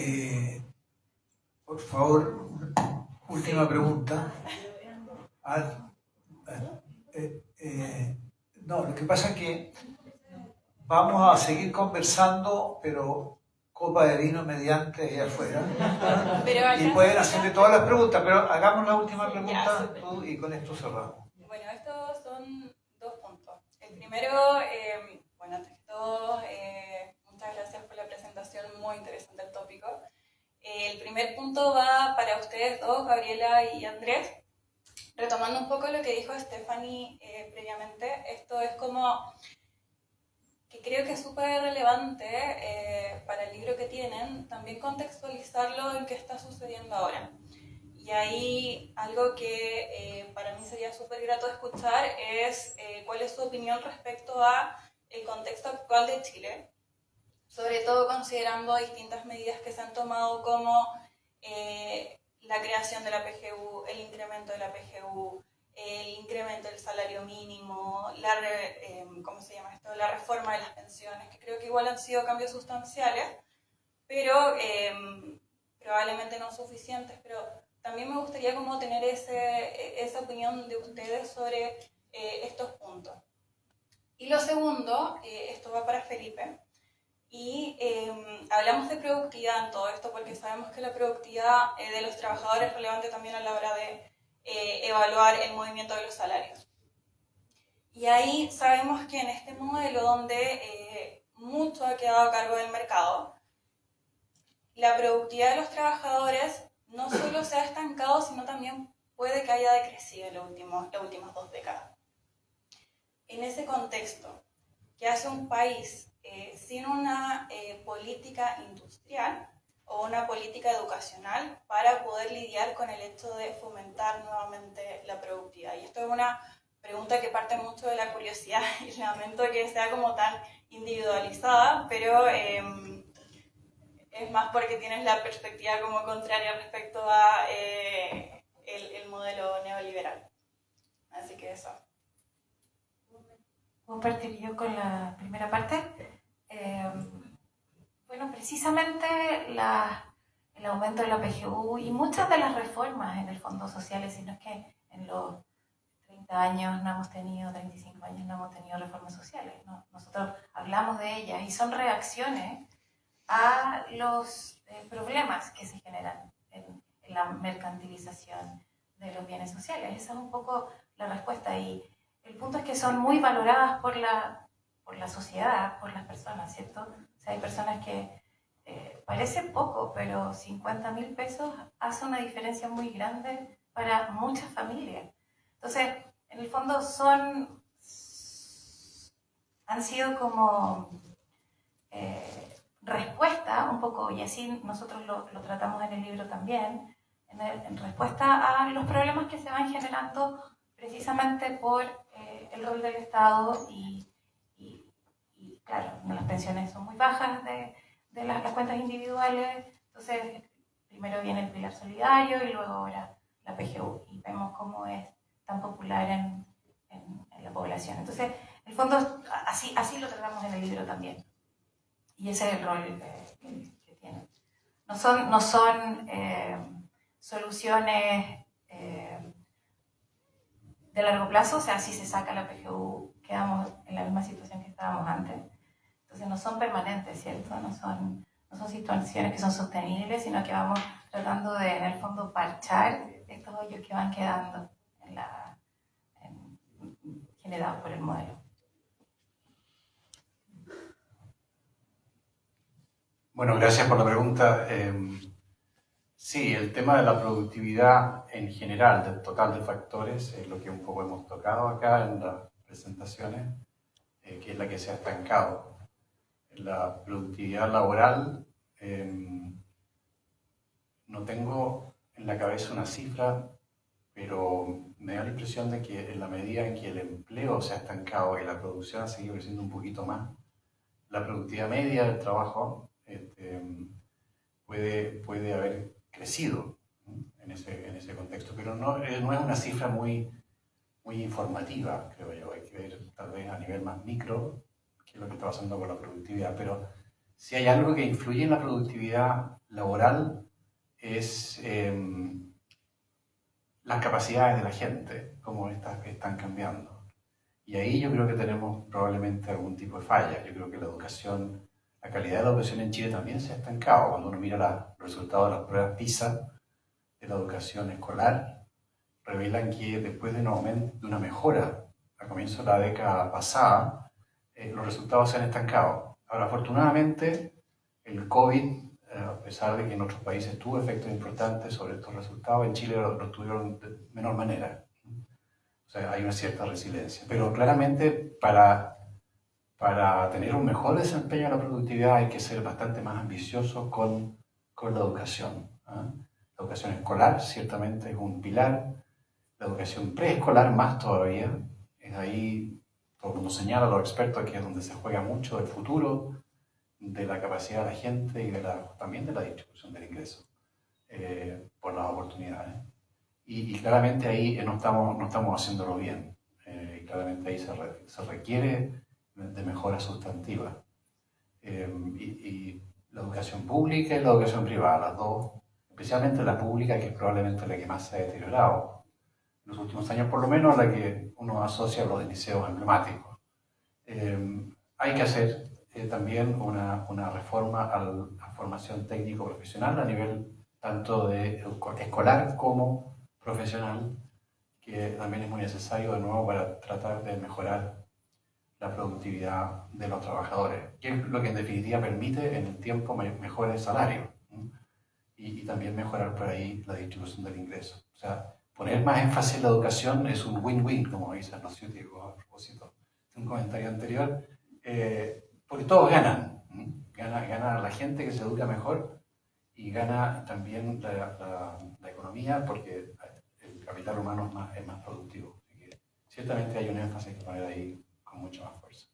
por favor, última pregunta. No, lo que pasa es que Vamos a seguir conversando, pero copa de vino mediante ahí afuera. Y pueden hacerle todas las preguntas, pero hagamos la última pregunta tú, y con esto cerramos. Bueno, estos son 2 puntos. El primero, bueno, antes que todo, muchas gracias por la presentación, muy interesante el tópico. El primer punto va para ustedes dos, Gabriela y Andrés. Retomando un poco lo que dijo Stephanie previamente, esto es como que creo que es súper relevante para el libro que tienen, también contextualizarlo en qué está sucediendo ahora. Y ahí algo que para mí sería súper grato escuchar es cuál es su opinión respecto a el contexto actual de Chile, sobre todo considerando distintas medidas que se han tomado como la creación de la PGU, el incremento de la PGU, el incremento del salario mínimo, ¿cómo se llama esto? La reforma de las pensiones, que creo que igual han sido cambios sustanciales, pero probablemente no suficientes, pero también me gustaría como tener esa opinión de ustedes sobre estos puntos. Y lo segundo, esto va para Felipe, y hablamos de productividad en todo esto porque sabemos que la productividad de los trabajadores es relevante también a la hora de evaluar el movimiento de los salarios. Y ahí sabemos que en este modelo donde mucho ha quedado a cargo del mercado, la productividad de los trabajadores no solo se ha estancado, sino también puede que haya decrecido en las últimas 2 décadas. En ese contexto, ¿qué hace un país sin una política industrial o una política educacional para poder lidiar con el hecho de fomentar nuevamente la productividad? Y esto es una pregunta que parte mucho de la curiosidad y lamento que sea como tan individualizada, pero es más porque tienes la perspectiva como contraria respecto a el modelo neoliberal. Así que eso. ¿Puedo partir yo con la primera parte? Bueno, precisamente el aumento de la PGU y muchas de las reformas en el fondo sociales, sino es que en los 30 años no hemos tenido, 35 años no hemos tenido reformas sociales, ¿no? Nosotros hablamos de ellas y son reacciones a los problemas que se generan en la mercantilización de los bienes sociales. Esa es un poco la respuesta y el punto es que son muy valoradas por la sociedad, por las personas, ¿cierto? O sea, hay personas que parece poco, pero 50.000 pesos hace una diferencia muy grande para muchas familias. Entonces, en el fondo han sido como respuesta un poco, y así nosotros lo tratamos en el libro también, en respuesta a los problemas que se van generando precisamente por el rol del Estado y claro, las pensiones son muy bajas de las cuentas individuales, entonces primero viene el pilar solidario y luego ahora la PGU y vemos cómo es tan popular en la población. Entonces, en el fondo, así lo tratamos en el libro también. Y ese es el rol que tienen. No son soluciones de largo plazo, o sea, si se saca la PGU, quedamos en la misma situación que estábamos antes. Entonces no son permanentes, ¿cierto? No son situaciones que son sostenibles, sino que vamos tratando de, en el fondo, parchar estos hoyos que van quedando generados por el modelo. Bueno, gracias por la pregunta. Sí, el tema de la productividad en general, del total de factores, es lo que un poco hemos tocado acá en las presentaciones, que es la que se ha estancado. La productividad laboral, no tengo en la cabeza una cifra, pero me da la impresión de que en la medida en que el empleo se ha estancado y la producción ha seguido creciendo un poquito más, la productividad media del trabajo puede haber crecido en ese contexto, pero no es una cifra muy informativa, creo yo. Hay que ver tal vez a nivel más micro qué es lo que está pasando con la productividad, pero si hay algo que influye en la productividad laboral es las capacidades de la gente, cómo estas están cambiando. Y ahí yo creo que tenemos probablemente algún tipo de falla. Yo creo que la calidad de la educación en Chile también se ha estancado. Cuando uno mira los resultados de las pruebas PISA de la educación escolar, revelan que después de una mejora a comienzo de la década pasada, los resultados se han estancado. Ahora, afortunadamente, el COVID, a pesar de que en otros países tuvo efectos importantes sobre estos resultados, en Chile lo tuvieron de menor manera. O sea, hay una cierta resiliencia. Pero claramente para tener un mejor desempeño en la productividad hay que ser bastante más ambicioso con la educación. La educación escolar ciertamente es un pilar. La educación preescolar más todavía. Es ahí, todo el mundo señala, los expertos, que es donde se juega mucho del futuro, de la capacidad de la gente y también de la distribución del ingreso por las oportunidades. Y claramente ahí no estamos haciéndolo bien. Y claramente ahí se requiere de mejora sustantiva. Y la educación pública y la educación privada, las dos, especialmente la pública, que es probablemente la que más se ha deteriorado en los últimos años, por lo menos la que uno asocia a los liceos emblemáticos. Hay que hacer también una reforma a la formación técnico-profesional a nivel tanto de escolar como profesional, que también es muy necesario de nuevo para tratar de mejorar la productividad de los trabajadores, que es lo que en definitiva permite en el tiempo mejores salarios y también mejorar por ahí la distribución del ingreso. O sea, poner más énfasis en la educación es un win-win, como dice el científico a propósito de un comentario anterior, porque todos ganan. Gana la gente que se educa mejor y gana también la economía, porque el capital humano es más productivo. Así que ciertamente hay un énfasis que poner ahí con mucha más fuerza.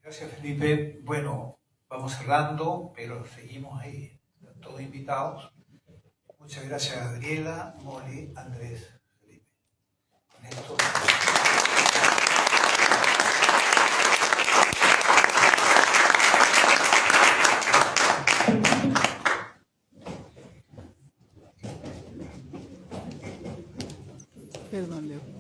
Gracias, Felipe. Bueno, vamos cerrando, pero seguimos ahí, todos invitados. Muchas gracias, Gabriela, Molly, Andrés, Felipe. Con esto... Perdón, Leo.